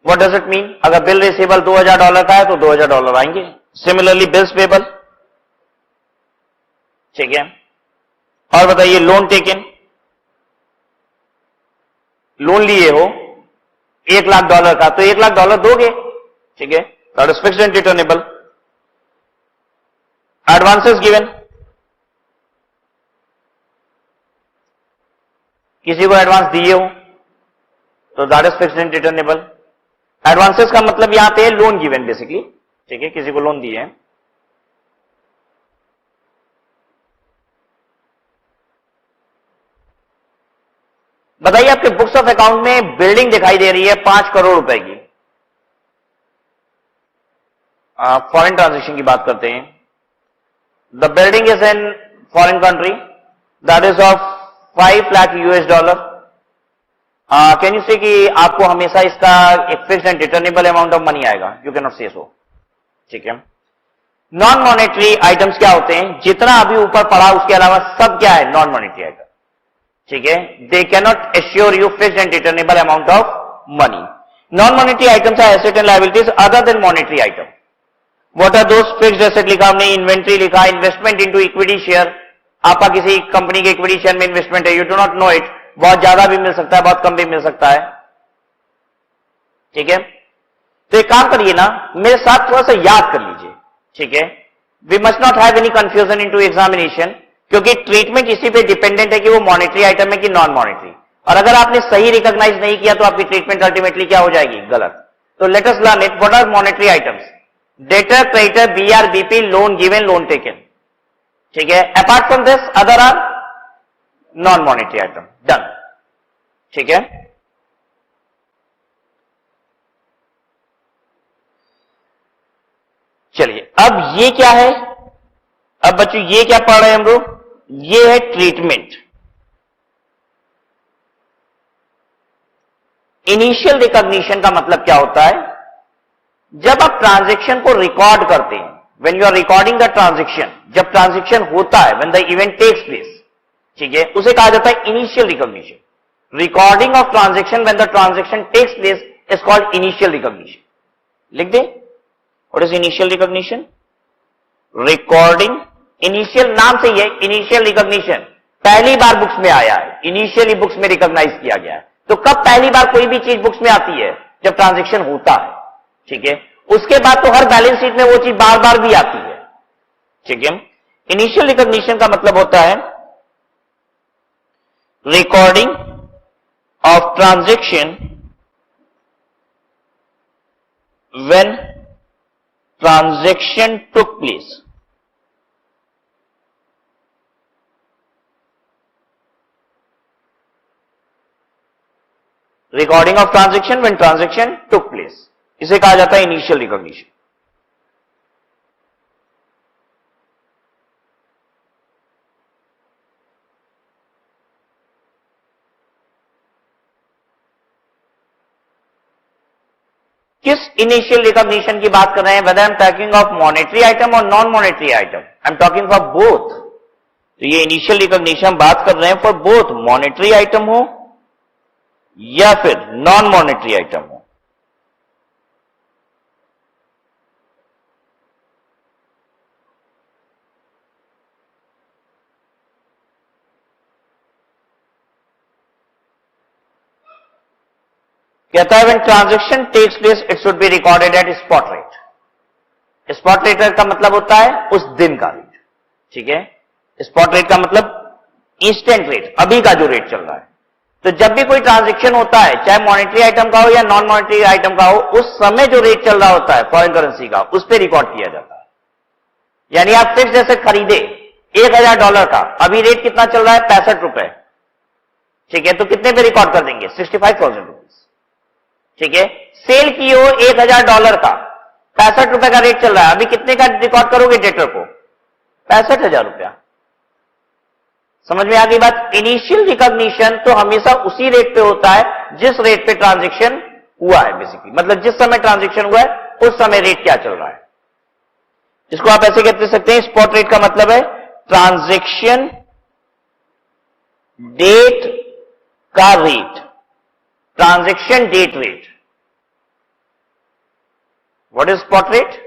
what does it mean? अगर बिल रिसीवेबल $2000 का है तो $2000 आएंगे. Similarly bills payable. ठीक है. और बताइए लोन टेकन. लोन लिए हो $1 लाख का तो $1 लाख दोगे. ठीक है. That is fixed and determinable. Advances given. किसी को एडवांस दिए हो तो that is fixed and determinable. Advances का मतलब यहां पे लोन गिवन बेसिकली. ठीक है. किसी को लोन दिए हैं. बताइए आपके बुक्स ऑफ अकाउंट में बिल्डिंग दिखाई दे रही है 5 करोड़ रुपए की. फॉरेन ट्रांजैक्शन की बात करते हैं. The building is in foreign country that is of 5 lakh US dollar. Can you से कि आपको हमेशा इसका एक fixed and determinable amount of money आएगा? यू कैन नॉट से सो, ठीक है। नॉन मॉनेटरी आइटम्स क्या होते हैं? जितना अभी ऊपर पढ़ा उसके अलावा सब क्या है? नॉन मॉनेटरी आइटम, ठीक है। They can not assure you fixed and determinable amount of money. Non monetary items are asset and liabilities other than monetary item. What are those? Fixed asset लिखा हमने, इन्वेंट्री लिखा, investment into equity share, आपका किसी company के equity share में investment है, you do not know it, बहुत ज्यादा भी मिल सकता है, बहुत कम भी मिल सकता है, ठीक है। तो एक काम करिए ना, मेरे साथ थोड़ा सा याद कर लीजिए, ठीक है। We must not have any confusion into examination, क्योंकि ट्रीटमेंट इसी पे डिपेंडेंट है कि वो मॉनेटरी आइटम है कि नॉन मॉनेटरी, और अगर आपने सही रिकॉग्नाइज नहीं किया तो आपकी ट्रीटमेंट अल्टीमेटली क्या हो जाएगी? गलत। तो let us learn it. What are monetary items? Debtor, creditor, BR, BP, loan given, loan taken, ठीक है। Apart from this other are non monetary item. Done, ठीक है। चलिए, अब ये क्या है? अब बच्चों ये क्या पढ़ रहे हैं हम लोग? ये है ट्रीटमेंट। इनिशियल रिकॉग्निशन का मतलब क्या होता है? जब आप ट्रांजैक्शन को रिकॉर्ड करते हैं, when you are recording the transaction, जब ट्रांजैक्शन होता है, when the event takes place, ठीक है, उसे कहा जाता है initial recognition. Recording of transaction when the transaction takes place is called initial recognition. लिख दे, what is initial recognition? Recording, initial नाम से ही है, इनिशियल रिकॉग्निशन पहली बार बुक्स में आया है, इनिशियली बुक्स में रिकॉग्नाइज किया गया है। तो कब पहली बार कोई भी चीज बुक्स में आती है? जब ट्रांजैक्शन होता है, ठीक है। उसके बाद तो हर बैलेंस शीट में वो चीज बार बार भी आती है, ठीक है। इनिशियल रिकॉग्निशन का मतलब होता है recording of transaction when transaction took place. Recording of transaction when transaction took place, इसे कहा जाता है इनिशियल रिकॉग्निशन। किस इनिशियल रिकॉग्निशन की बात कर रहे हैं? Whether I am talking of monetary item और non monetary item? I am talking for both. तो ये इनिशियल रिकॉग्निशन बात कर रहे हैं फॉर बोथ, मॉनेटरी आइटम हो या फिर नॉन मॉनेटरी आइटम हो। कहता है when transaction takes place it should be recorded at spot rate. Spot rate का मतलब होता है उस दिन का रेट, ठीक है। स्पॉट रेट का मतलब इंस्टेंट रेट, अभी का जो रेट चल रहा है। तो जब भी कोई ट्रांजैक्शन होता है, चाहे मॉनेटरी आइटम का हो या नॉन मॉनेटरी आइटम का हो, उस समय जो रेट चल रहा होता है फॉरेन करेंसी का, उस पर रिकॉर्ड किया जाता है। यानी आप फिक्स एसेट खरीदे $1000 का, अभी रेट कितना चल रहा है? 65 रुपए, ठीक है। तो कितने पे रिकॉर्ड कर देंगे? 65,000 रुपीज, ठीक है। सेल की हो $1000 का, 65 रुपए का रेट चल रहा है, अभी कितने का रिकॉर्ड करोगे डेटर को? 65,000 रुपया। समझ में आ गई बात? इनिशियल रिकॉग्निशन तो हमेशा उसी रेट पे होता है जिस रेट पे ट्रांजैक्शन हुआ है, बेसिकली मतलब जिस समय ट्रांजैक्शन हुआ है उस समय रेट क्या चल रहा है। इसको आप ऐसे कह सकते हैं, स्पॉट रेट का मतलब है ट्रांजैक्शन डेट का rate, transaction date rate. What is spot rate?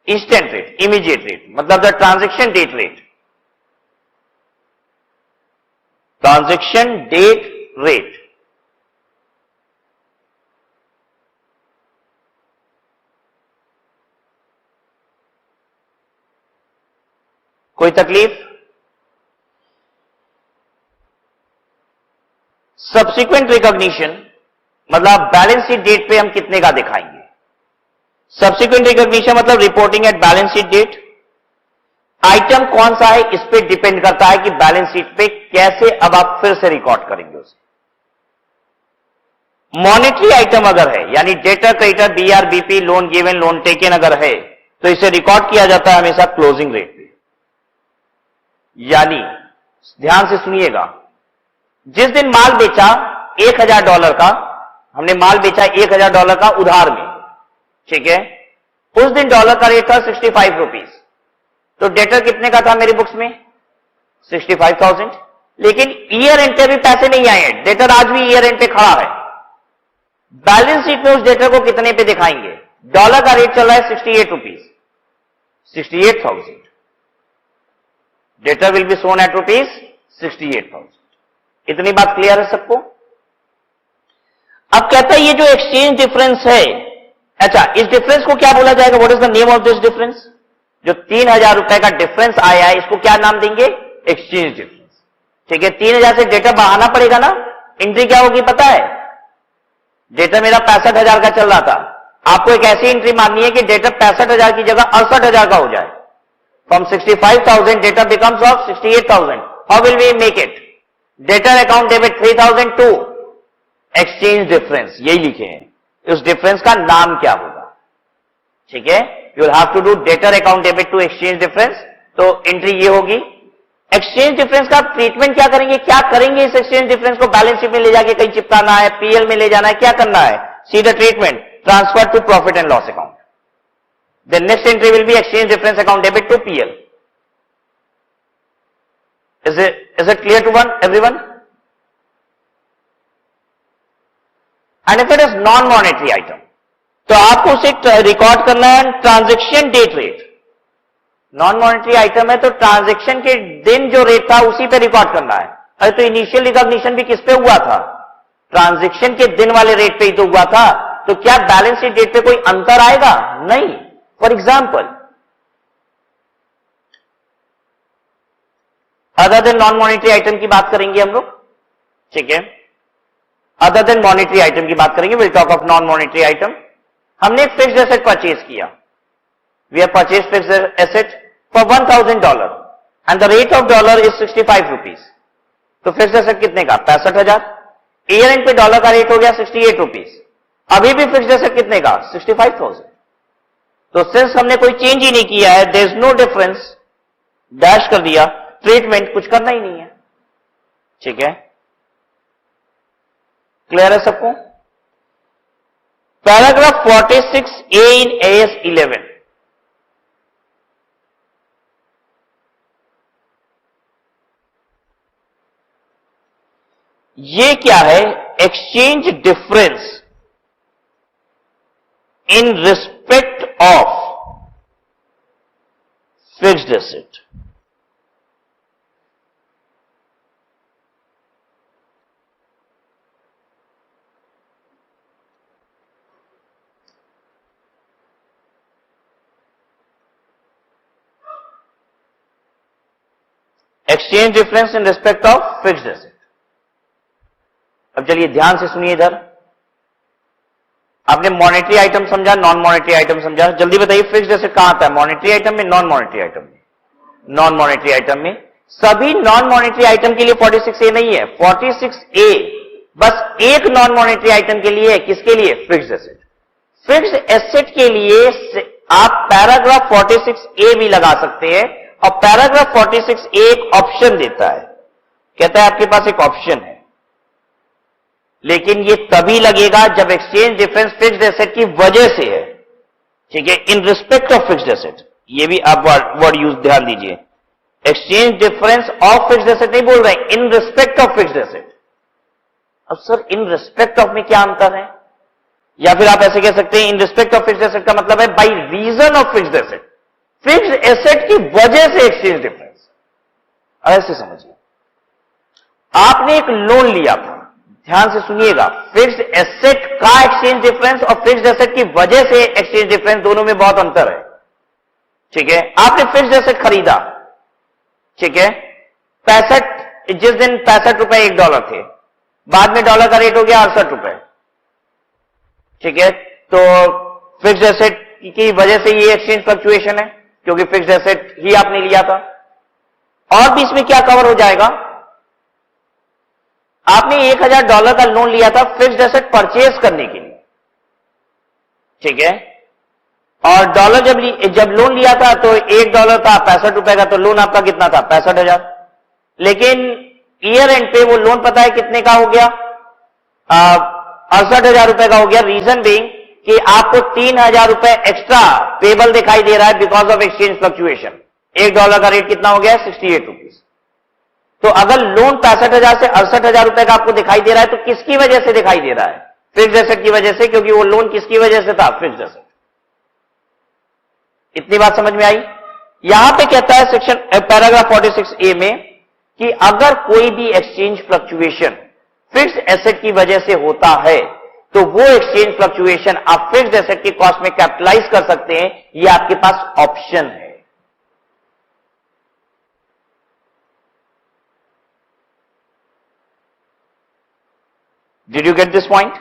Instant rate, immediate rate, मतलब the transaction date rate, transaction date rate. कोई तकलीफ? सब्सिक्वेंट रिकॉग्निशन मतलब बैलेंस शीट डेट पे हम कितने का दिखाएंगे। सब्सिक्वेंट रिकॉग्निशन मतलब reporting at balance sheet date. Item कौन सा है इस पे डिपेंड करता है कि बैलेंस शीट पे कैसे अब आप फिर से रिकॉर्ड करेंगे उसे। मॉनेटरी आइटम अगर है, यानी debtor, creditor, BR, BP, loan given, loan taken अगर है, तो इसे रिकॉर्ड किया जाता है हमेशा क्लोजिंग रेट पे। यानी ध्यान से सुनिएगा, जिस दिन माल बेचा $1000 का, हमने माल बेचा $1000 का उधार में, ठीक है, उस दिन डॉलर का रेट था 65 रुपीज, तो डेटर कितने का था मेरी बुक्स में? 65,000। लेकिन ईयर एंड पे भी पैसे नहीं आए हैं, डेटर आज भी ईयर एंड पे खड़ा है। बैलेंस शीट में उस डेटर को कितने पे दिखाएंगे? डॉलर का रेट चल रहा है 68 rupees, 68,000, debtor will be shown at rupees 68,000। इतनी बात क्लियर है सबको? अब कहता है ये जो एक्सचेंज डिफरेंस है, अच्छा, इस डिफरेंस को क्या बोला जाएगा? What is the name of this difference? जो 3000 रुपए का डिफरेंस आया है, इसको क्या नाम देंगे? Exchange difference. ठीक है, 3000 से डेटा बढ़ाना पड़ेगा ना, एंट्री क्या होगी पता है? डेटा मेरा 65,000 का चल रहा था, आपको एक ऐसी एंट्री माननी है कि डेटा 65,000 की जगह 68,000 का हो जाए। From 65,000 debtor becomes of 68,000। How will we make it? Debtor account debit 3,000 to exchange difference, यही लिखे हैं। उस डिफरेंस का नाम क्या होगा? ठीक है, you will have to do debtor account debit to exchange difference. तो एंट्री ये होगी। एक्सचेंज डिफरेंस का ट्रीटमेंट क्या करेंगे? क्या करेंगे इस एक्सचेंज डिफरेंस को? बैलेंस शीट में ले जाके कहीं चिपकाना है, पीएल में ले जाना है, क्या करना है? See the treatment, transfer to profit and loss account. The next entry will be exchange difference account debit to PL. Is it clear to everyone? And if it is non-monetary item, तो आपको उसे record करना है transaction date rate. Non monetary item है तो transaction के दिन जो रेट था उसी पे रिकॉर्ड करना है। अरे तो इनिशियल रिकॉग्निशन भी किस पे हुआ था? ट्रांजैक्शन के दिन वाले रेट पे ही तो हुआ था। तो क्या बैलेंस शीट डेट पे कोई अंतर आएगा? नहीं। For example, other than non monetary item की बात करेंगे हम लोग, ठीक है, अदर देन मॉनेटरी आइटम की बात करेंगे। Will talk of non monetary item. हमने एक फिक्स्ड एसेट परचेज किया, we have purchase fixed asset for $1,000 and the rate of dollar is 65 rupees. तो फिक्स्ड एसेट कितने का? 65,000। ईयर एंड पे डॉलर का रेट हो गया 68 रुपीज। अभी भी फिक्स्ड एसेट कितने का? 65,000। तो सिंस हमने कोई चेंज ही नहीं किया है, there is no difference, dash कर दिया, ट्रीटमेंट कुछ करना ही नहीं है। ठीक है, क्लियर है सबको? पैराग्राफ 46A इन AS 11, ये क्या है? Exchange difference in respect of fixed asset. Exchange difference in respect of fixed asset. अब चलिए ध्यान से सुनिए, इधर आपने मॉनेटरी आइटम समझा, नॉन मॉनेटरी आइटम समझा। जल्दी बताइए फिक्स्ड एसेट कहां आता है? मॉनेटरी आइटम में, नॉन मॉनेटरी आइटम में? नॉन मॉनेटरी आइटम में। सभी नॉन मॉनेटरी आइटम के लिए 46A नहीं है, 46A बस एक नॉन मॉनेटरी आइटम के लिए है। किसके लिए? Fixed asset. फिक्स्ड एसेट के लिए आप पैराग्राफ 46A भी लगा सकते हैं, और पैराग्राफ 46A एक ऑप्शन देता है, कहता है आपके पास एक ऑप्शन है, लेकिन ये तभी लगेगा जब एक्सचेंज डिफरेंस फिक्स्ड एसेट की वजह से है। ठीक है, इन रिस्पेक्ट ऑफ फिक्स्ड एसेट, ये भी आप वर्ड यूज ध्यान दीजिए। Exchange difference of fixed asset नहीं बोल रहे, इन रिस्पेक्ट ऑफ फिक्स्ड एसेट। अब सर इन रिस्पेक्ट ऑफ में क्या अंतर है? या फिर आप ऐसे कह सकते हैं in respect of fixed asset का मतलब है by reason of fixed asset, fixed asset की वजह से एक्सचेंज डिफरेंस। ऐसे समझिए, आपने एक लोन लिया था, ध्यान से सुनिएगा, फिक्स्ड एसेट का एक्सचेंज डिफरेंस और फिक्स्ड एसेट की वजह से एक्सचेंज डिफरेंस, दोनों में बहुत अंतर है। ठीक है, आपने फिक्स्ड एसेट खरीदा, ठीक है, 65, जिस दिन 65 रुपए $1 थे, बाद में डॉलर का रेट हो गया 68 रुपए। ठीक है, तो फिक्स्ड एसेट की वजह से ये एक्सचेंज फ्लक्चुएशन है, क्योंकि फिक्स्ड एसेट ही आपने लिया था। और भी इसमें क्या कवर हो जाएगा? आपने $1,000 का लोन लिया था फिक्स्ड एसेट परचेज करने के लिए, ठीक है, और डॉलर जब लोन लिया था तो $1 था, 65 रुपए का, तो लोन आपका कितना था? 65,000। लेकिन ईयर एंड पे वो लोन पता है कितने का हो गया, 68,000 रुपए का हो गया। रीजन बीइंग कि आपको 3,000 रुपए एक्स्ट्रा पेबल दिखाई दे रहा है बिकॉज ऑफ एक्सचेंज फ्लक्चुएशन। $1 का रेट कितना हो गया, 68 रुपीज। तो अगर लोन 65,000 से 68,000 रुपए का आपको दिखाई दे रहा है तो किसकी वजह से दिखाई दे रहा है, फिक्स्ड एसेट की वजह से, क्योंकि वो लोन किसकी वजह से था, फिक्स्ड एसेट। इतनी बात समझ में आई। यहां पे कहता है सेक्शन पैराग्राफ 46A में कि अगर कोई भी एक्सचेंज फ्लक्चुएशन फिक्स्ड एसेट की वजह से होता है तो वो एक्सचेंज फ्लक्चुएशन आप फिक्स्ड एसेट की कॉस्ट में कैपिटलाइज कर सकते हैं, ये आपके पास ऑप्शन है। Did you get this point?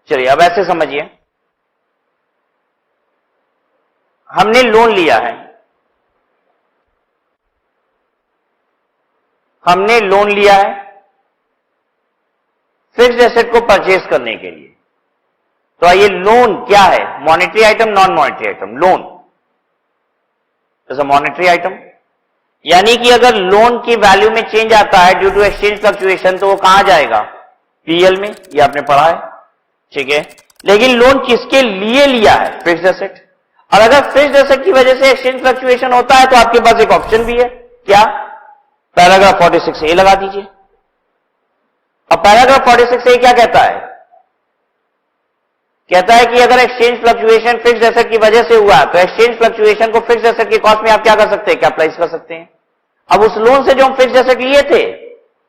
चलिए अब ऐसे समझिए, हमने लोन लिया है, हमने लोन लिया है फिक्स्ड एसेट को परचेज करने के लिए। तो आइए, लोन क्या है, monetary item, non monetary item? Loan is a monetary item, यानी कि अगर लोन की वैल्यू में चेंज आता है ड्यू टू एक्सचेंज फ्लक्चुएशन तो वो कहां जाएगा, पीएल में, ये आपने पढ़ा है, ठीक है। लेकिन लोन किसके लिए लिया है, फिक्स्ड एसेट। और अगर फिक्स्ड एसेट की वजह से एक्सचेंज फ्लक्चुएशन होता है तो आपके पास एक ऑप्शन भी है, क्या, पैराग्राफ 46A लगा दीजिए। अब पैराग्राफ 46A क्या कहता है, कहता है कि अगर एक्सचेंज फ्लक्चुएशन फिक्स्ड एसेट की वजह से हुआ तो एक्सचेंज फ्लक्चुएशन को फिक्स्ड एसेट की कॉस्ट में आप क्या कर सकते हैं, कैपिटलाइज कर सकते हैं। अब उस लोन से जो हम फिक्स्ड एसेट लिए थे,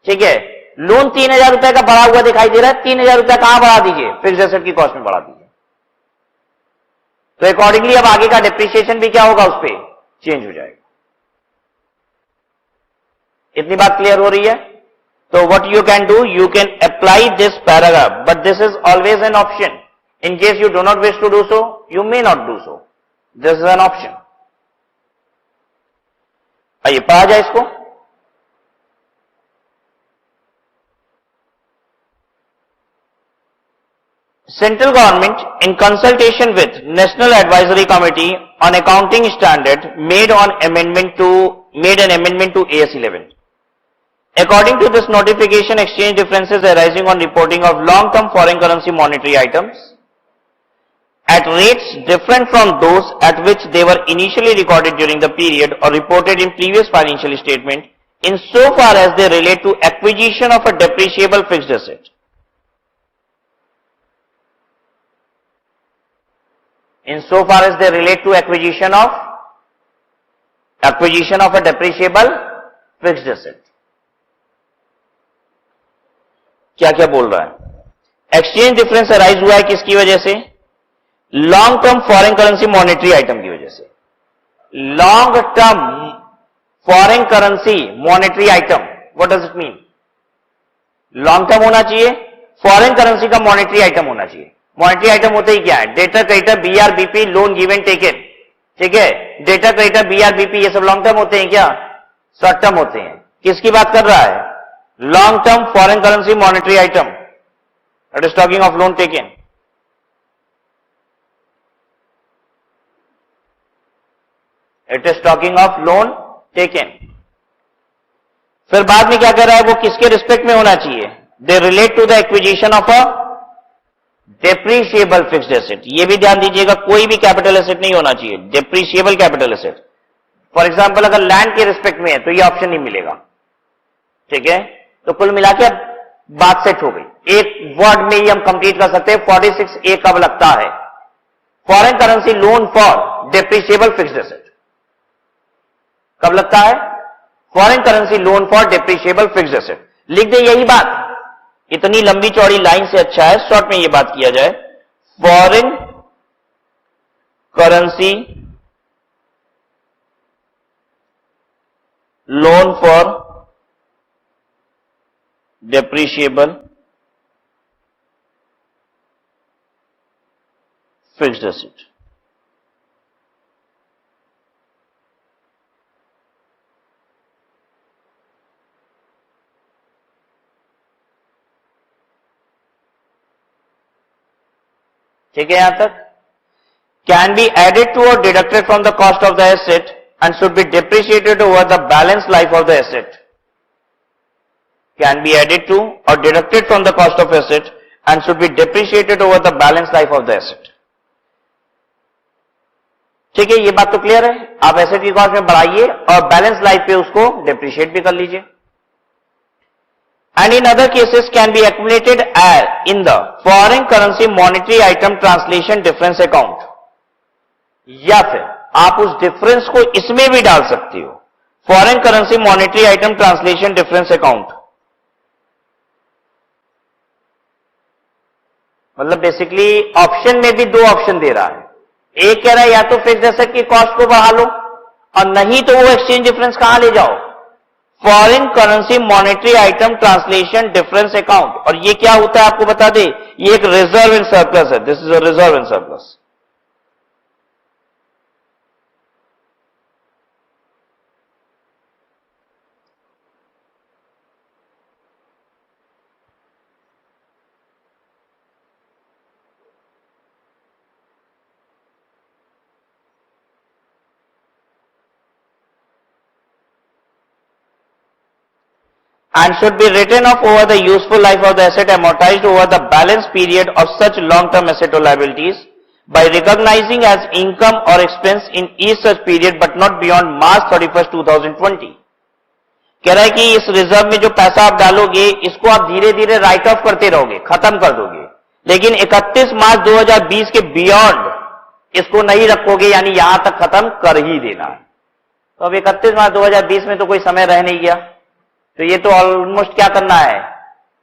ठीक है, लोन 3,000 रुपए का बढ़ा हुआ दिखाई दे रहा है, 3,000 रुपए कहां बढ़ा दीजिए, फिक्स्ड एसेट की कॉस्ट में बढ़ा दीजिए। तो अकॉर्डिंगली अब आगे का डिप्रिसिएशन भी क्या होगा, उस पर चेंज हो जाएगा। इतनी बात क्लियर हो रही है? तो what you can do, you can apply this paragraph, but this is always an option. In case you do not wish to do so, you may not do so. This is an option. आइए पढ़ा जाए इसको। Central government, in consultation with National Advisory Committee on Accounting Standard, made an amendment to AS 11. According to this notification, exchange differences arising on reporting of long-term foreign currency monetary items at rates different from those at which they were initially recorded during the period or reported in previous financial statement, insofar as they relate to acquisition of a depreciable fixed asset. Insofar as they relate to acquisition of a depreciable fixed asset. क्या क्या बोल रहा है, exchange difference arise हुआ है किसकी वजह से, long term foreign currency monetary item की वजह से। Long term foreign currency monetary item, what does it mean, long term होना चाहिए, फॉरेन करेंसी का मॉनेटरी आइटम होना चाहिए। मॉनेटरी आइटम होते ही क्या है, debtor creditor, BRBP, loan given taken, ठीक है, डेटर क्रेडिटर, बीआरबीपी, ये सब लॉन्ग टर्म होते हैं क्या, शॉर्ट टर्म होते हैं। किसकी बात कर रहा है, long term foreign currency monetary item, that is talking of loan taken. It is talking of loan taken. फिर बाद में क्या कह रहा है, वो किसके रिस्पेक्ट में होना चाहिए, they relate to the acquisition of a depreciable fixed asset. ये भी ध्यान दीजिएगा, कोई भी कैपिटल एसेट नहीं होना चाहिए, depreciable capital asset. For example अगर लैंड के रिस्पेक्ट में है तो ये ऑप्शन नहीं मिलेगा, ठीक है। तो कुल मिला के बात सेट हो गई, एक वर्ड में ही हम कंप्लीट कर सकते हैं 46A कब लगता है, foreign currency loan for depreciable fixed asset कब लगता है, foreign currency loan for depreciable fixed asset. लिख दे यही बात, इतनी लंबी चौड़ी लाइन से अच्छा है शॉर्ट में ये बात किया जाए, foreign currency loan for depreciable fixed asset. ठीक है, यहां तक can be added to or deducted from the cost of the asset and should be depreciated over the balance life of the asset. Can be added to or deducted from the cost of asset and should be depreciated over the balance life of the asset. ठीक है, ये बात तो clear है। आप asset की cost में बढ़ाइए और बैलेंस लाइफ पे उसको डेप्रिशिएट भी कर लीजिए। And in other cases can be accumulated in the foreign currency monetary item translation difference account. या फिर आप उस डिफरेंस को इसमें भी डाल सकते हो, foreign currency monetary item translation difference account. मतलब बेसिकली ऑप्शन में भी दो ऑप्शन दे रहा है। एक कह रहा है या तो फिक्स्ड एसेट की कॉस्ट को बढ़ा लो और नहीं तो वो एक्सचेंज डिफरेंस कहां ले जाओ, foreign currency monetary item translation difference account. और ये क्या होता है आपको बता दे, ये एक रिजर्व इन सरप्लस है। This is a reserve in surplus. And should be written off over the useful life of the asset, amortized over the balance period of such long-term asset or liabilities by recognizing as income or expense in each such period but not beyond March 31st, 2020. कह रहा है कि इस reserve में जो पैसा आप डालोगे इसको आप धीरे धीरे राइट ऑफ करते रहोगे, खत्म कर दोगे, लेकिन 31 मार्च 2020 के बियॉन्ड इसको नहीं रखोगे, यानी यहां तक खत्म कर ही देना है। तो अब 31 मार्च 2020 में तो कोई समय रह नहीं गया, तो ये तो ऑलमोस्ट क्या करना है,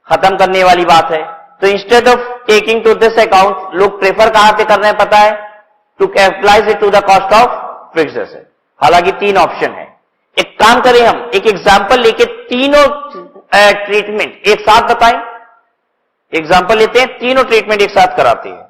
खत्म करने वाली बात है। तो instead of taking to this account, लोग प्रेफर कहां पे कर रहे हैं पता है, to capitalise it to the cost of fixed asset. हालांकि तीन ऑप्शन है। एक काम करें, हम एक एग्जांपल लेके तीनों ट्रीटमेंट एक साथ बताएं। एग्जांपल लेते हैं, तीनों ट्रीटमेंट एक साथ कराते हैं।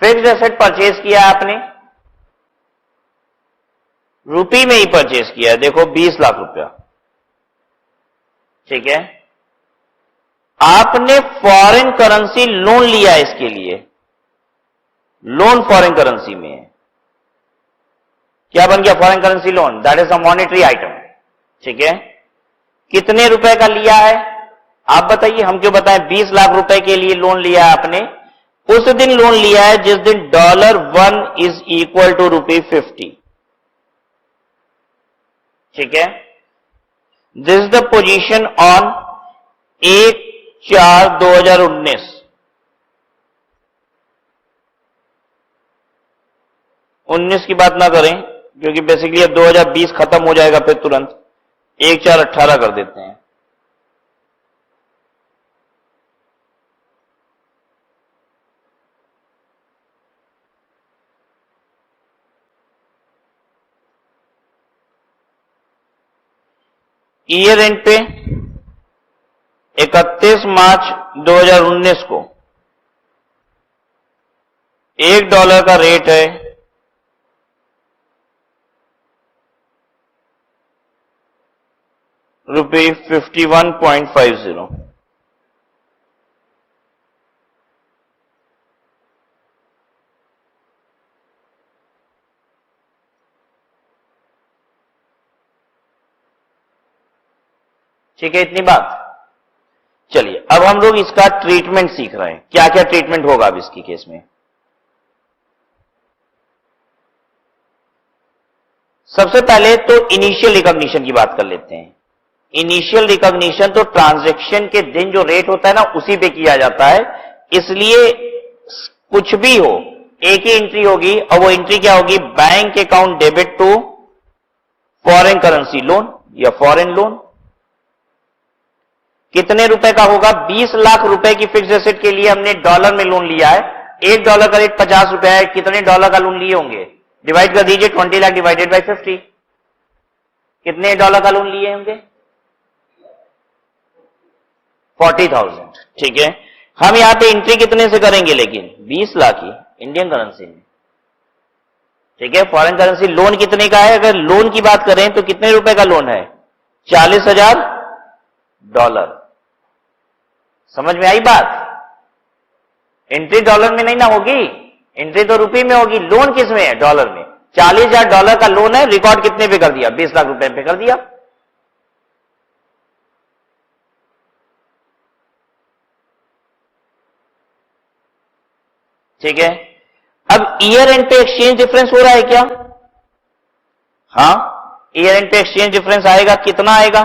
फिक्स्ड एसेट परचेज किया है आपने, रुपये में ही परचेज किया है, देखो 20 लाख रुपया, ठीक है। आपने फॉरेन करेंसी लोन लिया है, इसके लिए लोन फॉरेन करेंसी में है। क्या बन गया, foreign currency loan, that is a monetary item, ठीक है। कितने रुपए का लिया है आप बताइए, हम क्यों बताएं। 20 लाख रुपए के लिए लोन लिया है आपने, उस दिन लोन लिया है जिस दिन $1 इज इक्वल टू ₹50, ठीक है। This is the position on 1/4/2019। 19 की बात ना करें क्योंकि बेसिकली अब 2020 खत्म हो जाएगा, फिर तुरंत 1/4/18 कर देते हैं। ईयर एंड पे 31 मार्च 2019 को $1 का रेट है ₹51.50। ठीक है, इतनी बात। चलिए अब हम लोग इसका ट्रीटमेंट सीख रहे हैं, क्या क्या ट्रीटमेंट होगा अब इसकी केस में। सबसे पहले तो इनिशियल रिकॉग्निशन की बात कर लेते हैं। इनिशियल रिकॉग्निशन तो ट्रांजैक्शन के दिन जो रेट होता है ना, उसी पे किया जाता है। इसलिए कुछ भी हो, एक ही एंट्री होगी, और वो एंट्री क्या होगी? Bank account debit to foreign currency loan या फॉरेन लोन। कितने रुपए का होगा? 20 लाख रुपए की फिक्स एसेट के लिए हमने डॉलर में लोन लिया है। $1 का रेट 50 रुपए है। कितने डॉलर का लोन लिए होंगे? डिवाइड कर दीजिए, 20 लाख डिवाइडेड बाई 50। कितने डॉलर का लोन लिए होंगे? 40,000। ठीक है, हम यहां पे एंट्री कितने से करेंगे? लेकिन 20 लाख की इंडियन करेंसी में। ठीक है, फॉरेन करेंसी लोन कितने का है? अगर लोन की बात करें तो कितने रुपए का लोन है? $40,000। समझ में आई बात? एंट्री डॉलर में नहीं ना होगी, एंट्री तो रुपये में होगी। लोन किस में है? डॉलर में। $40,000 का लोन है, रिकॉर्ड कितने पे कर दिया? 20 लाख रुपए पे कर दिया। ठीक है, अब ईयर एंड पे एक्सचेंज डिफरेंस हो रहा है क्या? हां, ईयर एंड पे एक्सचेंज डिफरेंस आएगा। कितना आएगा?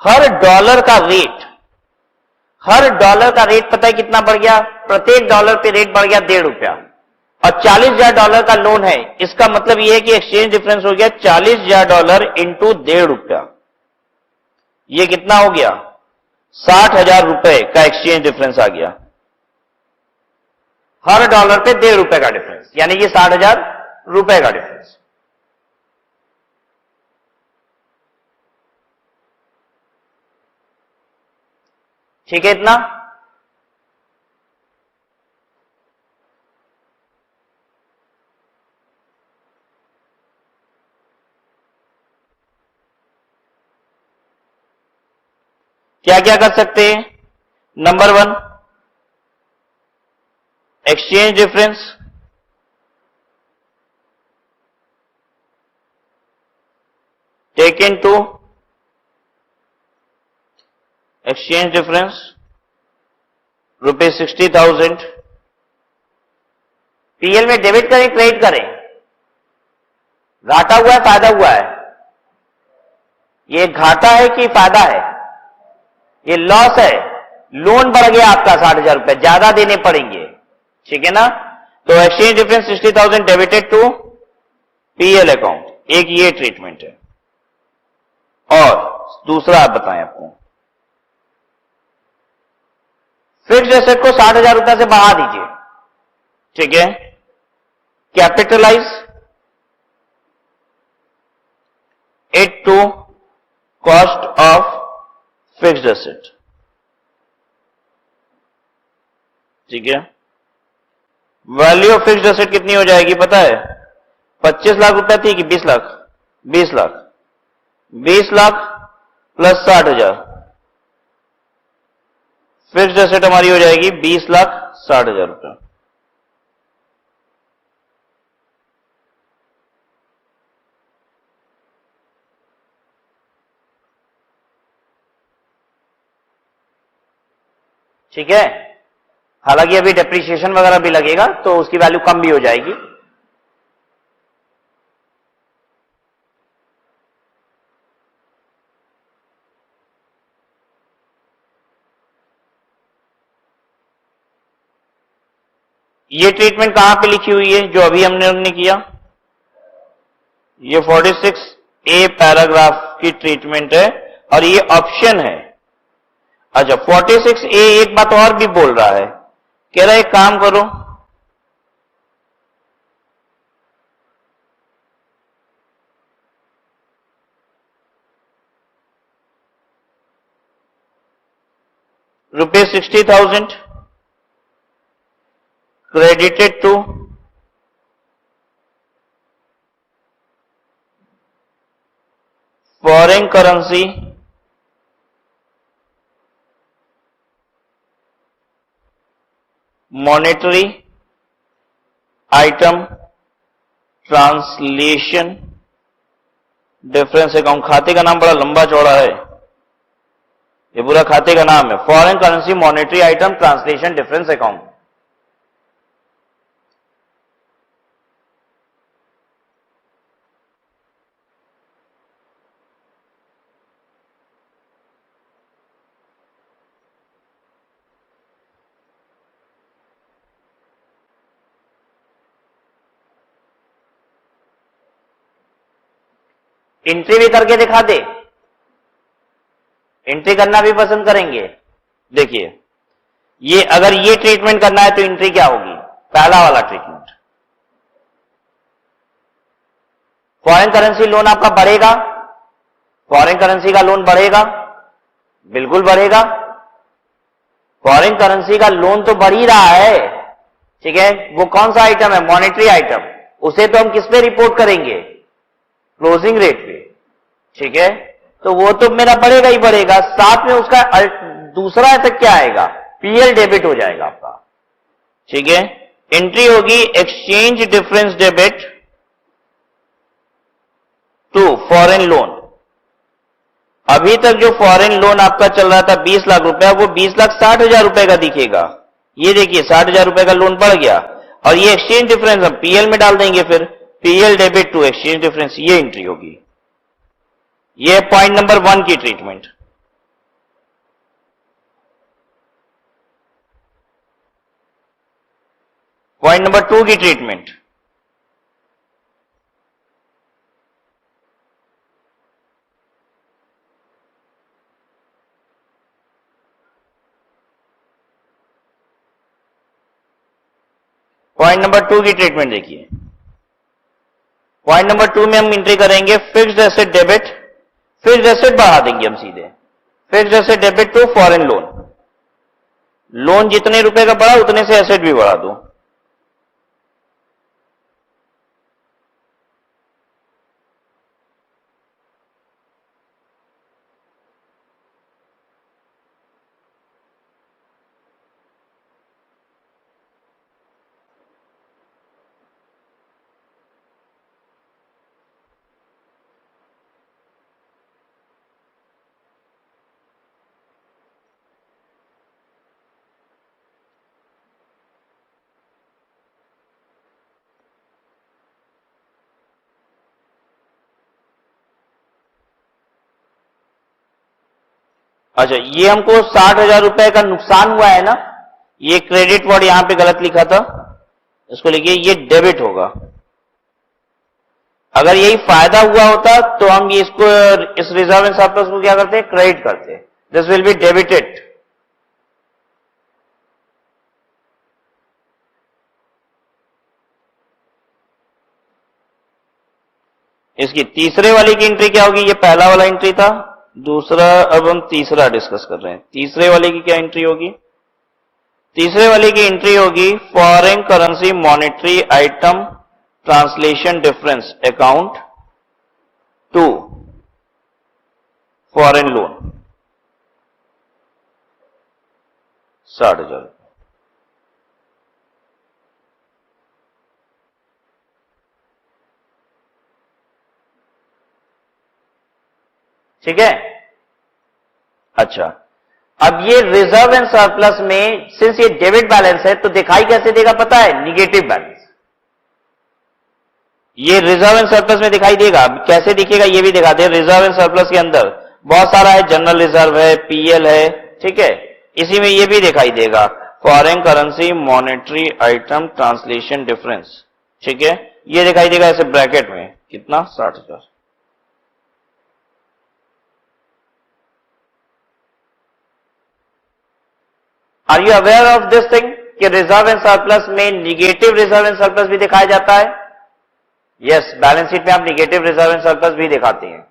हर डॉलर का रेट, हर डॉलर का रेट पता है कितना बढ़ गया? प्रत्येक डॉलर पे रेट बढ़ गया ₹1.5। और $40,000 का लोन है, इसका मतलब यह है कि एक्सचेंज डिफरेंस हो गया $40,000 इंटू ₹1.5। यह कितना हो गया? ₹60,000 का एक्सचेंज डिफरेंस आ गया। हर डॉलर पे ₹1.5 का डिफरेंस, यानी कि ₹60,000 का डिफरेंस। ठीक है, इतना। क्या क्या कर सकते हैं? Number 1, exchange difference taken to exchange difference ₹60,000। PL में डेबिट करें, क्रेडिट करें? घाटा हुआ है, फायदा हुआ है? ये घाटा है कि फायदा है? ये लॉस है। लोन बढ़ गया आपका ₹60,000, ज्यादा देने पड़ेंगे। ठीक है ना? तो exchange difference 60,000 debited to PL account, एक ये ट्रीटमेंट है। और दूसरा आप बताएं आपको, फिक्स्ड एसेट को ₹60,000 से बढ़ा दीजिए। ठीक है, capitalise it to cost of fixed asset. ठीक है, वैल्यू ऑफ फिक्स्ड एसेट कितनी हो जाएगी पता है? 25 लाख रुपए थी कि 20 lakh? 20 lakh. 20 lakh plus 60,000, fixed asset हमारी हो जाएगी 20,60,000 रुपए। ठीक है, हालांकि अभी डेप्रिसिएशन वगैरह भी लगेगा तो उसकी वैल्यू कम भी हो जाएगी। ये ट्रीटमेंट कहां पे लिखी हुई है जो अभी हमने किया? ये 46A पैराग्राफ की ट्रीटमेंट है और ये ऑप्शन है। अच्छा, 46A एक बात और भी बोल रहा है, कह रहा है एक काम करो, ₹60,000 credited to foreign currency monetary item translation difference account. खाते का नाम बड़ा लंबा चौड़ा है, ये पूरा खाते का नाम है, foreign currency monetary item translation difference account. Entry भी करके दिखा दे, एंट्री करना भी पसंद करेंगे। देखिए ये अगर ये ट्रीटमेंट करना है तो एंट्री क्या होगी, पहला वाला ट्रीटमेंट। फॉरेन करेंसी लोन आपका बढ़ेगा, फॉरेन करेंसी का लोन बढ़ेगा, बिल्कुल बढ़ेगा। फॉरेन करेंसी का लोन तो बढ़ ही रहा है, ठीक है। वो कौन सा आइटम है, मॉनेटरी आइटम, उसे तो हम किस पे रिपोर्ट करेंगे, क्लोजिंग रेट पे, ठीक है। तो वो तो मेरा बढ़ेगा ही बढ़ेगा, साथ में उसका दूसरा इफेक्ट क्या आएगा, पीएल डेबिट हो जाएगा आपका, ठीक है। एंट्री होगी exchange difference debit to foreign loan. अभी तक जो फॉरेन लोन आपका चल रहा था 20 लाख रुपया, वो 20,60,000 रुपए का दिखेगा। ये देखिए 60,000 रुपए का लोन बढ़ गया, और ये एक्सचेंज डिफरेंस हम पीएल में डाल देंगे, फिर PL debit to exchange difference, ये एंट्री होगी। ये पॉइंट नंबर 1 की ट्रीटमेंट। पॉइंट नंबर 2 की ट्रीटमेंट। पॉइंट नंबर 2 की ट्रीटमेंट देखिए। पॉइंट नंबर 2 में हम एंट्री करेंगे fixed asset debit, fixed asset बढ़ा देंगे हम सीधे, fixed asset debit to foreign loan. Loan जितने रुपए का बढ़ा उतने से एसेट भी बढ़ा दो। अच्छा, ये हमको 60,000 रुपए का नुकसान हुआ है ना, ये क्रेडिट वर्ड यहां पे गलत लिखा था, इसको लिखिए ये डेबिट होगा। अगर यही फायदा हुआ होता तो हम ये इसको, इस रिजर्व एंड सरप्लस को क्या करते, क्रेडिट करते। This will be debited. इसकी तीसरे वाली की एंट्री क्या होगी, ये पहला वाला एंट्री था, दूसरा, अब हम तीसरा डिस्कस कर रहे हैं। तीसरे वाले की क्या एंट्री होगी, तीसरे वाले की एंट्री होगी foreign currency monetary item translation difference account to foreign loan 60,000। ठीक है। अच्छा, अब ये रिजर्व एंड सरप्लस में सिंस ये डेबिट बैलेंस है तो दिखाई कैसे देगा पता है, निगेटिव बैलेंस। ये रिजर्व एंड सरप्लस में दिखाई देगा, कैसे दिखेगा ये भी दिखा दे। रिजर्व एंड सरप्लस के अंदर बहुत सारा है, जनरल रिजर्व है, पीएल है, ठीक है। इसी में ये भी दिखाई देगा foreign currency monetary item translation difference, ठीक है। ये दिखाई देगा ऐसे ब्रैकेट में, कितना, 60,000। Are you aware of this thing कि रिजर्व एंड सरप्लस में निगेटिव रिजर्व एंड सरप्लस भी दिखाया जाता है। यस, बैलेंस शीट में आप निगेटिव रिजर्व एंड सरप्लस भी दिखाते हैं।